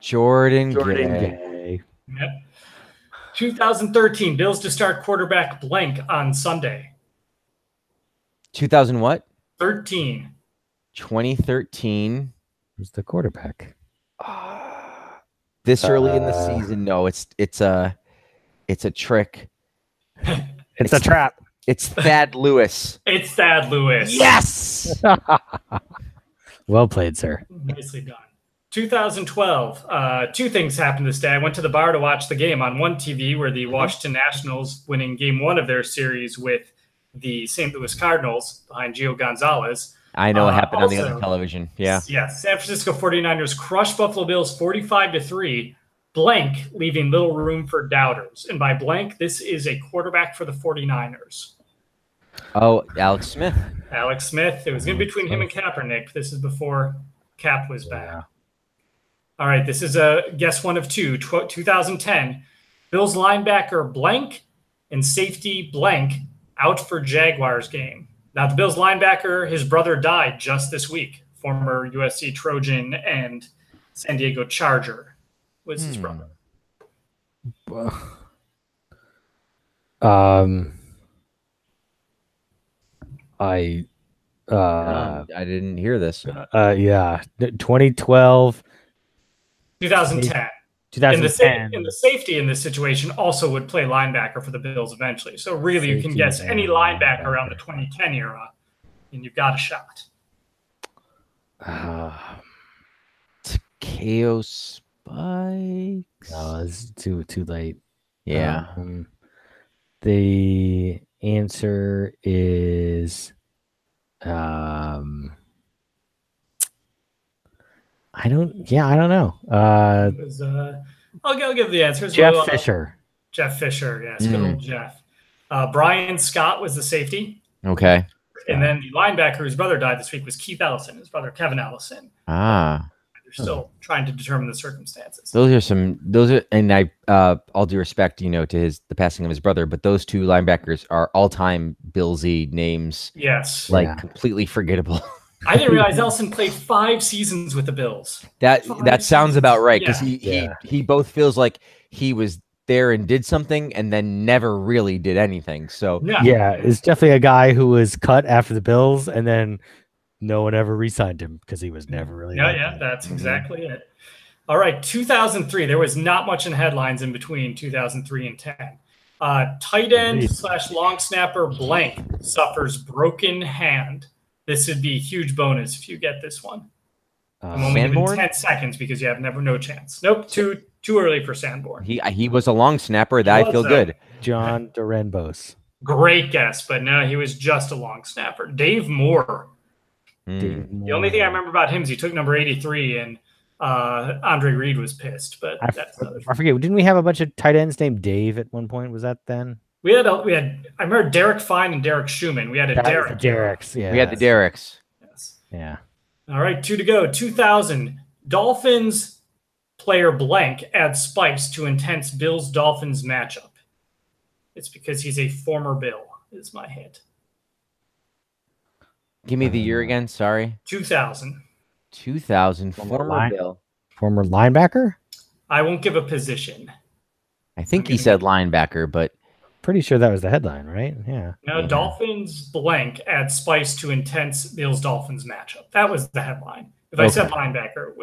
Jordan Gay.
Yep. 2013, Bills to start quarterback blank on Sunday.
2000 what?
2013.
Who's the quarterback?
This early in the season? No, it's a trick.
It's a trap.
It's Thad Lewis.
It's Thad Lewis.
Yes.
Well played, sir.
Nicely done. 2012. Two things happened this day. I went to the bar to watch the game on one TV where the Washington Nationals winning game one of their series with the St. Louis Cardinals behind Gio Gonzalez.
I know what happened on the other television. Yeah.
San Francisco 49ers crushed Buffalo Bills 45-3, blank, leaving little room for doubters. And by blank, this is a quarterback for the 49ers.
Oh, Alex Smith.
Alex Smith. It was in between him and Kaepernick. This is before Cap was back.
Yeah.
All right, this is a guess one of two. 2010, Bills linebacker blank and safety blank out for Jaguars game. Now, the Bills linebacker, his brother died just this week. Former USC Trojan and San Diego Charger was his brother.
I
didn't hear this.
2012.
2010.
2010.
And the safety in this situation also would play linebacker for the Bills eventually. So really, you can guess any linebacker around the 2010 era, and you've got a shot.
Takeo Spikes.
No, it's too late.
Yeah.
The answer is I don't know.
I'll give the answers.
Jeff Fisher.
Jeff Fisher, yes, good old Jeff. Brian Scott was the safety.
Okay.
And then the linebacker whose brother died this week was Keith Ellison, his brother Kevin Ellison.
Ah.
They're still trying to determine the circumstances.
And I all due respect, to the passing of his brother, but those two linebackers are all-time Billsy names.
Yes.
Completely forgettable.
I didn't realize Ellison played 5 seasons with the Bills.
That sounds about right, because he both feels like he was there and did something and then never really did anything. So
it's definitely a guy who was cut after the Bills and then no one ever re-signed him because he was never really.
That's exactly it. All right, 2003. There was not much in headlines in between 2003 and 10. Tight end / long snapper blank suffers broken hand. This would be a huge bonus if you get this one. I'm only giving 10 seconds because you have no chance. Nope, too early for Sanborn.
He was a long snapper. That I feel good.
John Dorenbos.
Great guess, but no, he was just a long snapper. Dave Moore. The only thing I remember about him is he took number 83, and Andre Reed was pissed. But
I forget. Didn't we have a bunch of tight ends named Dave at one point? Was that then?
We had. I remember Derek Fine and Derek Schumann. We had a Derek.
Derek's. Yeah.
We had the Derek's.
Yes.
Yeah.
All right, 2 to go. 2000. Dolphins player blank adds spikes to intense Bills-Dolphins matchup. It's because he's a former Bill, is my hint.
Give me the year again. Sorry.
2000.
2000. Former Bill.
Former linebacker?
I won't give a position.
I think he said linebacker, but
pretty sure that was the headline, right? Yeah.
No, Dolphins blank adds spice to intense Bills-Dolphins matchup. That was the headline. If I said linebacker, it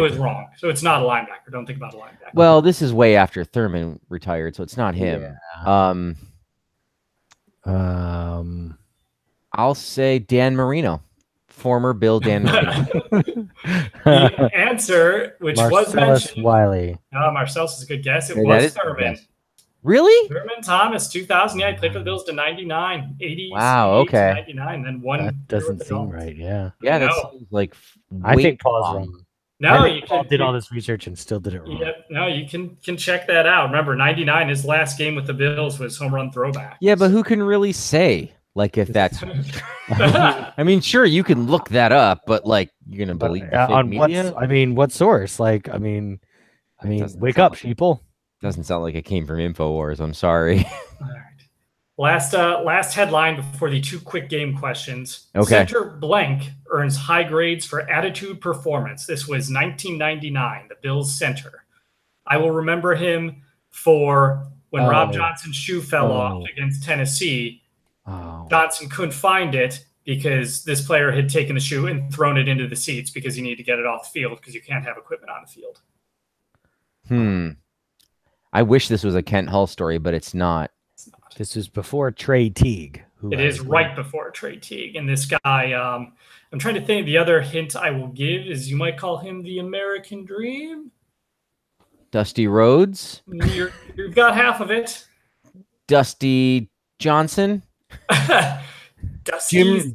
was wrong. So it's not a linebacker. Don't think about a linebacker.
Well, this is way after Thurman retired, so it's not him.
Yeah.
I'll say Dan Marino, former Bill Dan Marino.
The answer, which was
Marcellus
mentioned,
Wiley.
Marcellus is a good guess. It
Yeah, that
was
is a good
Thurman.
guess. Really?
Thurman Thomas, 2000. Yeah, he played for the Bills to 99, 80,
Wow,
88
okay.
to 99, then one.
That doesn't seem right. Yeah.
Yeah, that
No.
seems like
I think Paul's
wrong.
wrong.
No,
I
you
think Paul
can
did all this research and still did it wrong.
Yeah, no, you can check that out. Remember, 99, his last game with the Bills was home run throwback.
Yeah, but who can really say like if that's? I mean, sure, you can look that up, but like you're gonna believe the fake
on
media?
what source? Like, I mean,
doesn't
wake
sound
up,
like
people.
Doesn't sound like it came from InfoWars. I'm sorry.
All right. Last headline before the 2 quick game questions.
Okay.
Center blank earns high grades for attitude performance. This was 1999, the Bills center. I will remember him for when Rob Johnson's shoe fell off against Tennessee. Johnson couldn't find it because this player had taken the shoe and thrown it into the seats because you need to get it off the field because you can't have equipment on the field.
I wish this was a Kent Hull story, but it's not.
This was before Trey Teague.
It is right before Trey Teague. And this guy, I'm trying to think. The other hint I will give is you might call him the American Dream.
Dusty Rhodes?
You've got half of it.
Dusty Johnson?
Dusty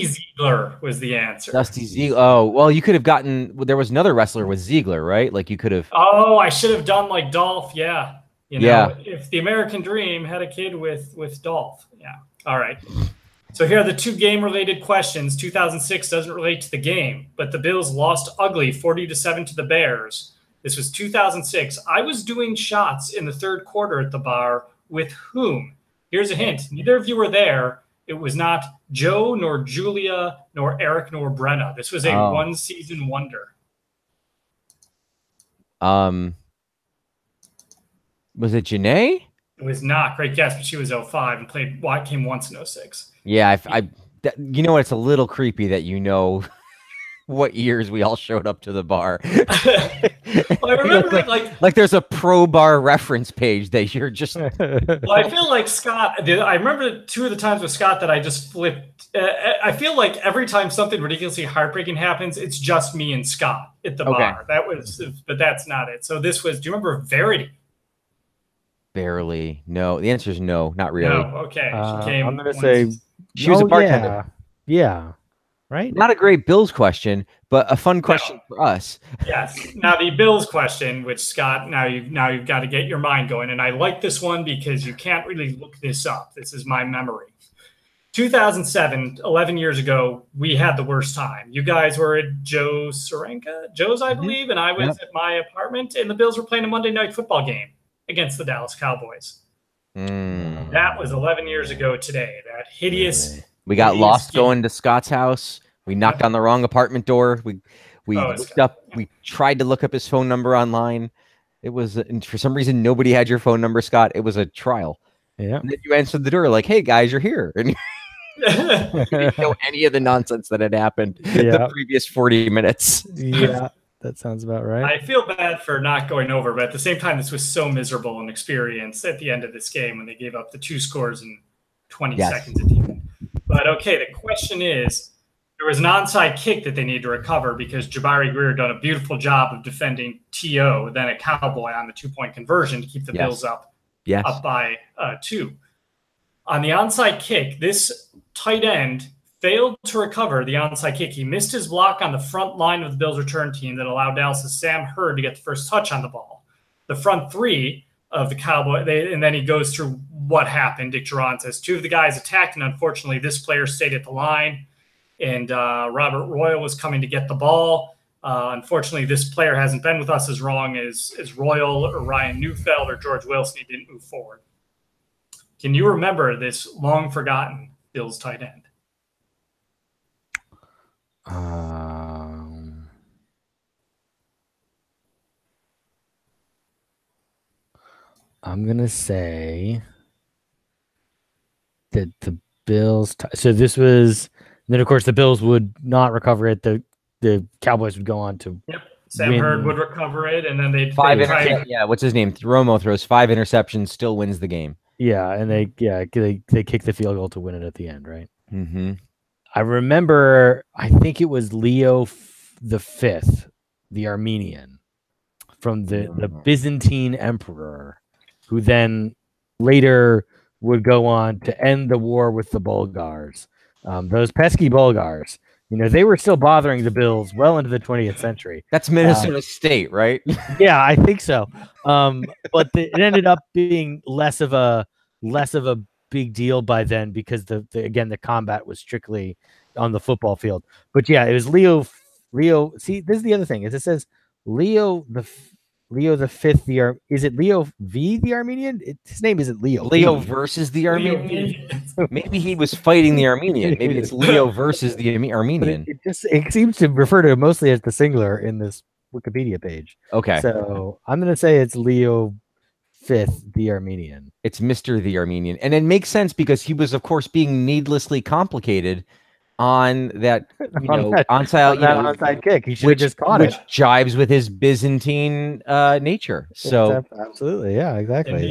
Ziegler was the answer.
Dusty Ziegler. Oh, well, you could have gotten. There was another wrestler with Ziegler, right? Like you could have.
Oh, I should have done like Dolph. Yeah. You know,
Yeah.
If the American Dream had a kid with Dolph. Yeah. All right. So here are the 2 game-related questions. 2006 doesn't relate to the game, but the Bills lost ugly 40-7 to the Bears. This was 2006. I was doing shots in the 3rd quarter at the bar with whom? Here's a hint. Neither of you were there. It was not Joe, nor Julia, nor Eric, nor Brenna. This was a one-season wonder.
Was it Janae?
It was not. Great guess, but she was 05 and came once in 06.
Yeah, you know, it's a little creepy that you know what years we all showed up to the bar.
Well, I remember
like there's a pro bar reference page that you're just.
Well, I feel like Scott. I remember 2 of the times with Scott that I just flipped. I feel like every time something ridiculously heartbreaking happens, it's just me and Scott at the bar. But that's not it. So this was. Do you remember Verity?
Barely. No. The answer is no, not really.
No. Okay. She came.
I'm gonna say
she was a bartender.
Yeah. Right.
Not a great Bills question, but a fun question for us.
Yes. Now the Bills question, which Scott, now you've got to get your mind going, and I like this one because you can't really look this up. This is my memory. 2007, 11 years ago, we had the worst time. You guys were at Joe's, I believe, and I was at my apartment, and the Bills were playing a Monday Night Football game against the Dallas Cowboys. That was 11 years ago today. That hideous.
We got lost going to Scott's house. We knocked on the wrong apartment door. We looked up. We tried to look up his phone number online. It was, and for some reason, nobody had your phone number, Scott. It was a trial.
Yeah.
And then you answered the door like, "Hey guys, you're here." And you didn't know any of the nonsense that had happened the previous 40 minutes.
Yeah. That sounds about right.
I feel bad for not going over, but at the same time, this was so miserable an experience at the end of this game when they gave up the 2 scores in 20 seconds at the end. But okay, the question is, there was an onside kick that they need to recover because Jabari Greer done a beautiful job of defending T.O., then a Cowboy on the 2-point conversion to keep the Bills up by 2. On the onside kick, this tight end failed to recover the onside kick. He missed his block on the front line of the Bills return team that allowed Dallas' Sam Hurd to get the first touch on the ball. The front 3 of the Cowboy, and then he goes through what happened. Dick Geron says 2 of the guys attacked, and unfortunately this player stayed at the line, and Robert Royal was coming to get the ball. Unfortunately, this player hasn't been with us as long as Royal or Ryan Neufeld or George Wilson. He didn't move forward. Can you remember this long-forgotten Bills tight end?
I'm gonna say that the Bills. So this was. Then of course the Bills would not recover it. The Cowboys would go on to.
Yep. Sam Hurd would recover it, and then they'd
what's his name? Romo throws 5 interceptions, still wins the game.
Yeah, and they kick the field goal to win it at the end, right?
Mm-hmm.
I remember, I think it was Leo the Fifth, the Armenian, from the Byzantine emperor, who then later would go on to end the war with the Bulgars. Those pesky Bulgars, they were still bothering the Bills well into the 20th century.
That's Minnesota State, right?
Yeah, I think so. But it ended up being less of a big deal by then because the combat was strictly on the football field. But yeah, it was Leo. See, this is the other thing is it says Leo the Fifth. Is it Leo V the Armenian? His name isn't Leo.
Leo versus the Armenian. Maybe he was fighting the Armenian. Maybe it's Leo versus the Armenian.
It seems to refer to mostly as the singular in this Wikipedia page.
Okay.
So I'm gonna say it's Leo Fifth the Armenian.
It's Mr. the Armenian. And it makes sense because he was, of course, being needlessly complicated on that,
onside kick. He should have just caught it.
Which jives with his Byzantine nature. So
absolutely, yeah, exactly.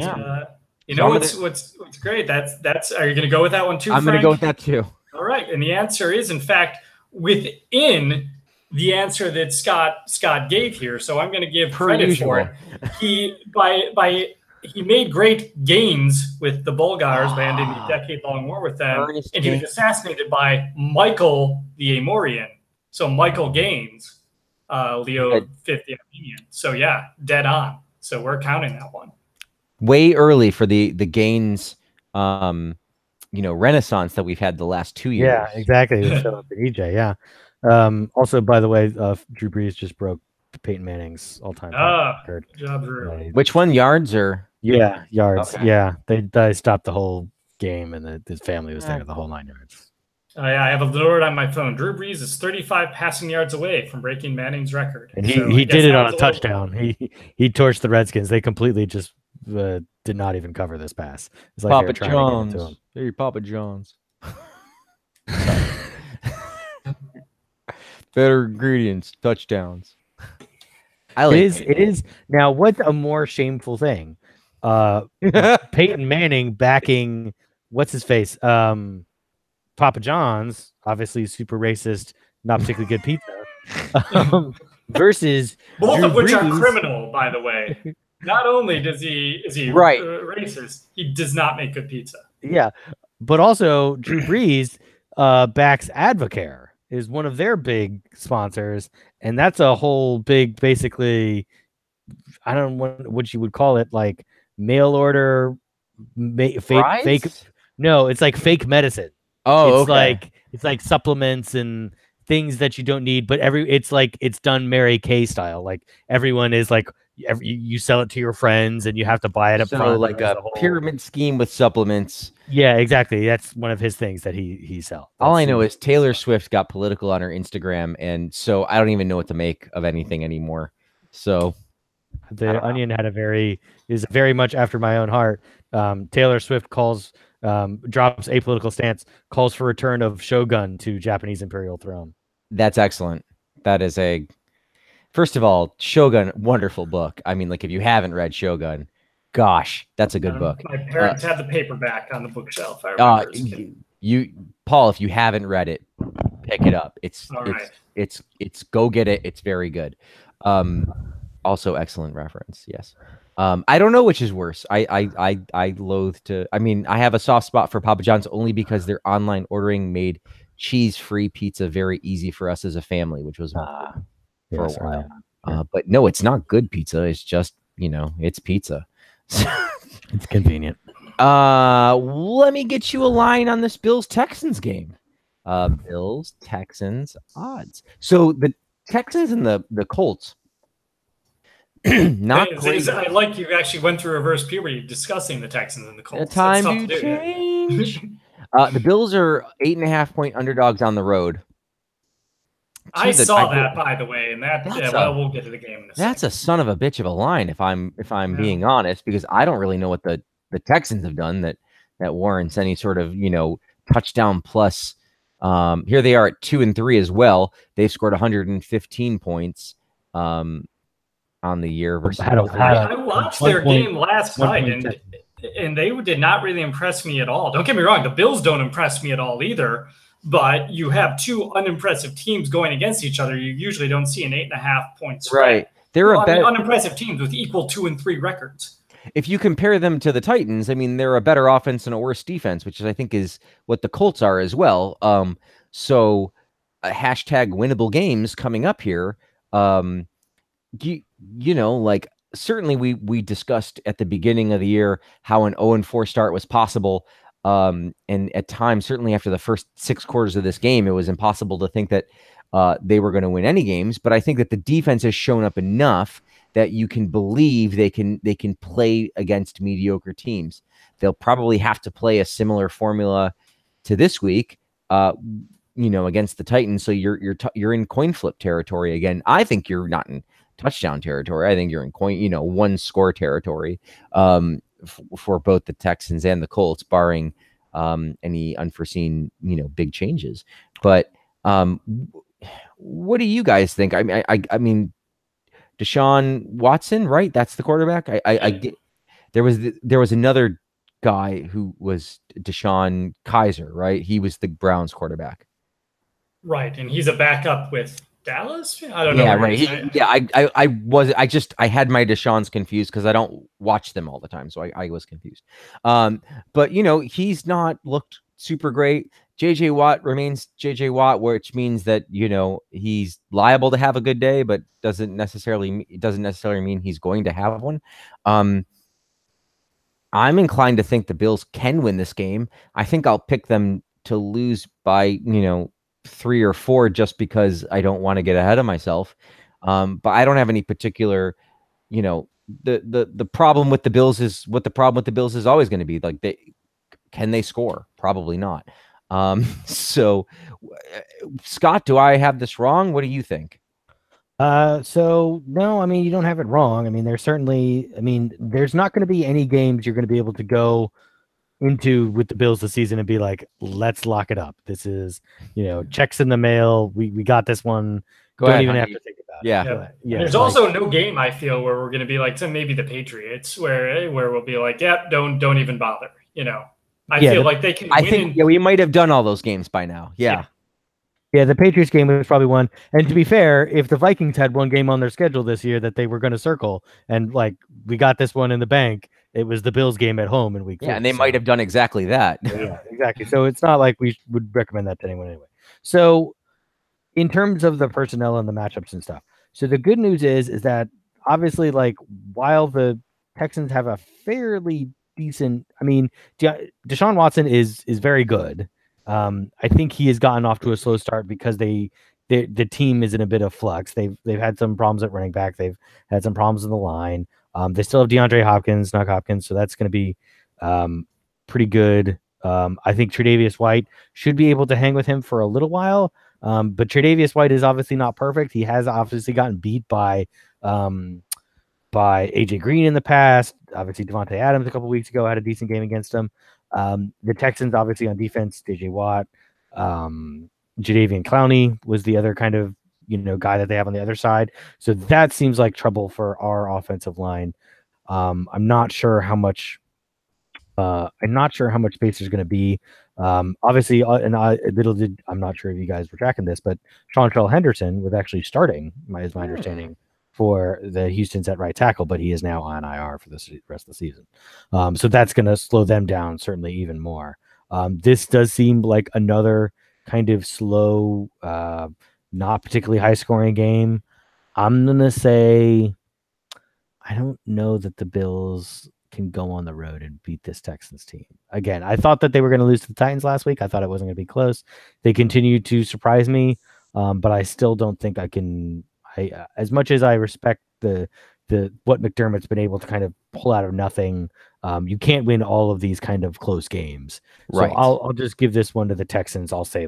What's great? That's. Are you going to go with that one too?
I'm going to go with that too.
All right, and the answer is, in fact, within the answer that Scott gave here. So I'm going to give credit for it. He made great gains with the Bulgars by ending the decade-long war with them, and he was assassinated by Michael the Amorian. So Michael Gaines, Leo Fifth the Armenian. So yeah, dead on. So we're counting that one.
Way early for the Gaines, renaissance that we've had the last 2 years.
Yeah, exactly. EJ, yeah. Also, by the way, Drew Brees just broke Peyton Manning's all-time record.
Good job, Drew.
Which one, yards or?
Yeah, yards. Okay. Yeah, they stopped the whole game, and his family was there the whole 9 yards.
Oh yeah, I have a alert on my phone. Drew Brees is 35 passing yards away from breaking Manning's record,
and he did it on a touchdown. He torched the Redskins. They completely just did not even cover this pass. It's like
Papa John's. Hey, Papa John's. Better ingredients, touchdowns.
It is now. What's a more shameful thing? Peyton Manning backing what's his face? Papa John's, obviously super racist, not particularly good pizza. Versus
both
Drew
of which
Brees.
Are criminal, by the way. Not only is he
right.
Racist, he does not make good pizza.
Yeah, but also Drew Brees backs Advocare, is one of their big sponsors, and that's a whole big, basically, I don't know what you would call it, like mail order, fake. No, it's like fake medicine.
Oh,
it's like supplements and things that you don't need, but it's done Mary Kay style. Like everyone is like, you sell it to your friends and you have to buy it up front.
Like a pyramid scheme with supplements.
Yeah, exactly. That's one of his things that he sells.
All I know is Taylor Swift got political on her Instagram, and so I don't even know what to make of anything anymore. So
the Onion is very much after my own heart. Taylor Swift drops apolitical stance, calls for return of Shogun to Japanese imperial throne.
That's excellent. That is first of all, Shogun, wonderful book. I mean, like if you haven't read Shogun, gosh, that's a good book.
My parents had the paperback on the bookshelf.
Paul, if you haven't read it, pick it up. It's go get it. It's very good. Also excellent reference. Yes. I don't know which is worse. I loathe to. I mean, I have a soft spot for Papa John's only because their online ordering made cheese-free pizza very easy for us as a family, which was for a while. Yeah. But no, it's not good pizza. It's just it's pizza.
It's convenient.
Let me get you a line on this Bills-Texans game. Bills-Texans odds. So the Texans and the Colts. Not great.
I like you actually went through reverse puberty discussing the Texans and the Colts.
Time to change. The Bills are 8.5-point underdogs on the road.
I saw that, by the way, and we'll get to the game in a second.
That's a son of a bitch of a line, if I'm being honest, because I don't really know what the Texans have done that warrants any sort of touchdown plus. Here they are at 2-3 as well. They've scored 115 points. On the year versus
I watched their game last night, and and they did not really impress me at all. Don't get me wrong, the Bills don't impress me at all either. But you have two unimpressive teams going against each other. You usually don't see an 8.5 point spread.
Right. They're
unimpressive teams with equal 2-3 records.
If you compare them to the Titans, I mean, they're a better offense and a worse defense, which I think is what the Colts are as well. So hashtag winnable games coming up here. Like certainly we discussed at the beginning of the year how an 0-4 start was possible. And at times, certainly after the first 6 quarters of this game, it was impossible to think that they were going to win any games. But I think that the defense has shown up enough that you can believe they can play against mediocre teams. They'll probably have to play a similar formula to this week, against the Titans. So you're in coin flip territory again. I think you're not in touchdown territory. I think you're in one score territory. For both the Texans and the Colts, barring any unforeseen, big changes. But what do you guys think? I mean, Deshaun Watson, right? That's the quarterback. I get, there was another guy who was Deshaun Kaiser, right? He was the Browns quarterback,
right? And he's a backup with Dallas? I don't know.
Yeah, right. I had my Deshaun's confused because I don't watch them all the time, so I was confused. But he's not looked super great. JJ Watt remains JJ Watt, which means that he's liable to have a good day, but doesn't necessarily mean he's going to have one. I'm inclined to think the Bills can win this game. I think I'll pick them to lose by 3 or 4 just because I don't want to get ahead of myself. But I don't have any particular, the problem with the Bills is what the problem with the Bills is always going to be. Like, can they score? Probably not. So Scott, do I have this wrong? What do you think?
So no, I mean, you don't have it wrong. I mean, there's not going to be any games you're going to be able to go into with the Bills this season and be like, let's lock it up. This is, checks in the mail. We got this one. Don't even have to think about
it.
Yeah.
There's also no game I feel where we're going to be like, so maybe the Patriots where we'll be like, yep, don't even bother. I feel like they can.
I think we might have done all those games by now. Yeah.
Yeah, the Patriots game was probably one. And to be fair, if the Vikings had one game on their schedule this year that they were going to circle, and like we got this one in the bank, it was the Bills game at home in week 4.
Yeah, and they might have done exactly that.
Yeah, exactly. So it's not like we would recommend that to anyone anyway. So in terms of the personnel and the matchups and stuff, so the good news is that obviously, like, while the Texans have a fairly decent, I mean, Deshaun Watson is very good. I think he has gotten off to a slow start because the team is in a bit of flux. They've had some problems at running back. They've had some problems in the line. They still have DeAndre Hopkins, so that's going to be pretty good. I think Tre'Davious White should be able to hang with him for a little while. But Tre'Davious White is obviously not perfect. He has obviously gotten beat by AJ Green in the past. Obviously, Devontae Adams a couple weeks ago had a decent game against him. The Texans, obviously, on defense, DJ Watt, Jadeveon Clowney was the other kind of guy that they have on the other side. So that seems like trouble for our offensive line. I'm not sure how much space there's going to be. Obviously, I'm not sure if you guys were tracking this, but Chantrell Henderson was actually starting, is my understanding, for the Houston's at right tackle, but he is now on IR for the rest of the season. So that's going to slow them down certainly even more. This does seem like another kind of slow, not particularly high scoring game. I'm going to say, I don't know that the Bills can go on the road and beat this Texans team. Again, I thought that they were going to lose to the Titans last week. I thought it wasn't going to be close. They continue to surprise me, but I still don't think I can. As much as I respect the what McDermott's been able to kind of pull out of nothing, you can't win all of these kind of close games. Right. So I'll just give this one to the Texans. I'll say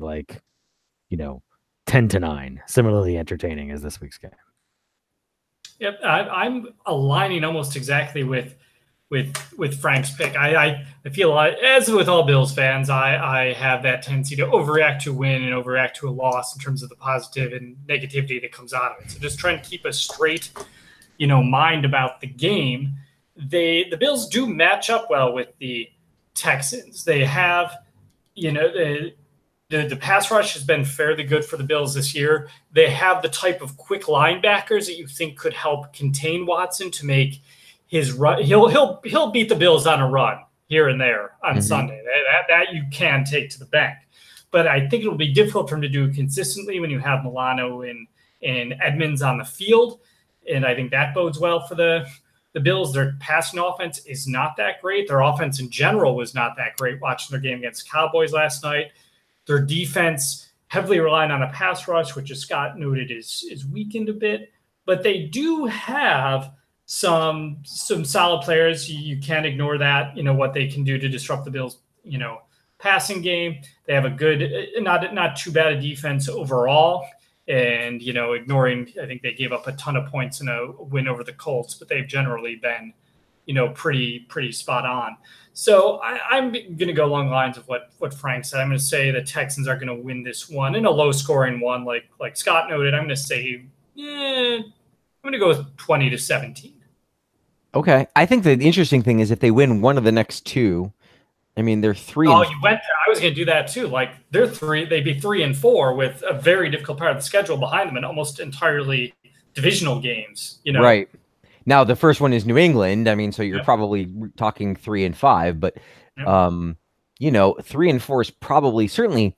10-9, similarly entertaining as this week's game.
Yep, I'm aligning almost exactly with Frank's pick. I feel like, as with all Bills fans, I have that tendency to overreact to a win and overreact to a loss in terms of the positive and negativity that comes out of it. So just trying to keep a straight, mind about the game. the Bills do match up well with the Texans. They have, the pass rush has been fairly good for the Bills this year. They have the type of quick linebackers that you think could help contain Watson to make his run. He'll beat the Bills on a run here and there on Sunday. That you can take to the bank. But I think it'll be difficult for him to do consistently when you have Milano and Edmonds on the field. And I think that bodes well for the Bills. Their passing offense is not that great. Their offense in general was not that great watching their game against Cowboys last night. Their defense heavily relying on a pass rush, which, as Scott noted, is weakened a bit. But they do have some solid players. You can't ignore that, what they can do to disrupt the Bills, passing game. They have a good, not too bad a defense overall. And, ignoring, I think they gave up a ton of points in a win over the Colts, but they've generally been, pretty spot on. So I'm going to go along the lines of what Frank said. I'm going to say the Texans are going to win this one in a low-scoring one, like Scott noted. I'm going to say, I'm going to go with 20-17.
Okay. I think the interesting thing is if they win one of the next two, I mean, they're 3.
Oh, you went there. I was going to do that too. Like they'd be 3-4 with a very difficult part of the schedule behind them and almost entirely divisional games,
Right. Now the first one is New England. I mean, so you're probably talking 3-5, but 3-4 is probably certainly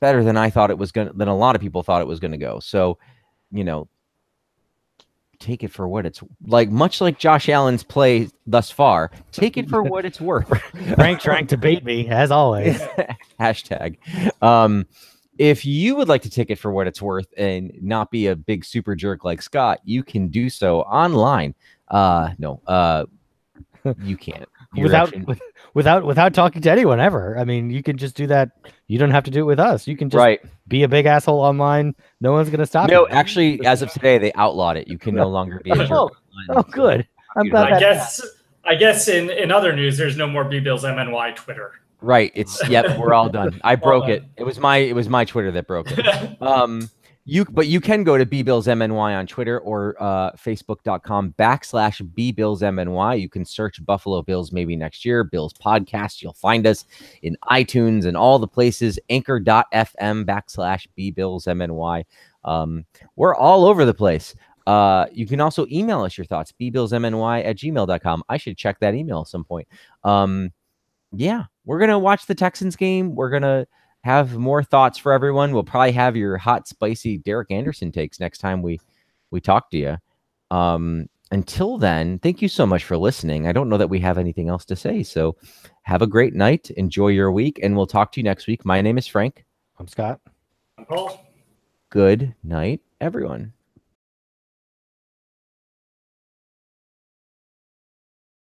better than I thought it was than a lot of people thought it was going to go. So, take it for what it's like, much like Josh Allen's play thus far. Take it for what it's worth.
Frank trying to bait me, as always.
Hashtag. If you would like to take it for what it's worth and not be a big super jerk like Scott, you can do so online. No, you can't.
Without talking to anyone ever. I mean, you can just do that. You don't have to do it with us. You can just be a big asshole online. No one's going to stop you.
No, actually, as of today, they outlawed it. You can no longer be a jerk.
Oh, good. I'm glad
I guess in other news, there's no more B-Bills MNY Twitter.
Right. We're all done. I broke it. It was my Twitter that broke it. But you can go to BBillsMNY on Twitter or Facebook.com/BBillsMNY. You can search Buffalo Bills maybe next year, Bills Podcast. You'll find us in iTunes and all the places, Anchor.fm/BBillsMNY. We're all over the place. You can also email us your thoughts, bbillsmny@gmail.com. I should check that email at some point. Yeah, we're going to watch the Texans game. We're going to have more thoughts for everyone. We'll probably have your hot, spicy Derek Anderson takes next time we talk to you. Until then, thank you so much for listening. I don't know that we have anything else to say. So have a great night. Enjoy your week, and we'll talk to you next week. My name is Frank.
I'm Scott.
I'm Paul.
Good night, everyone.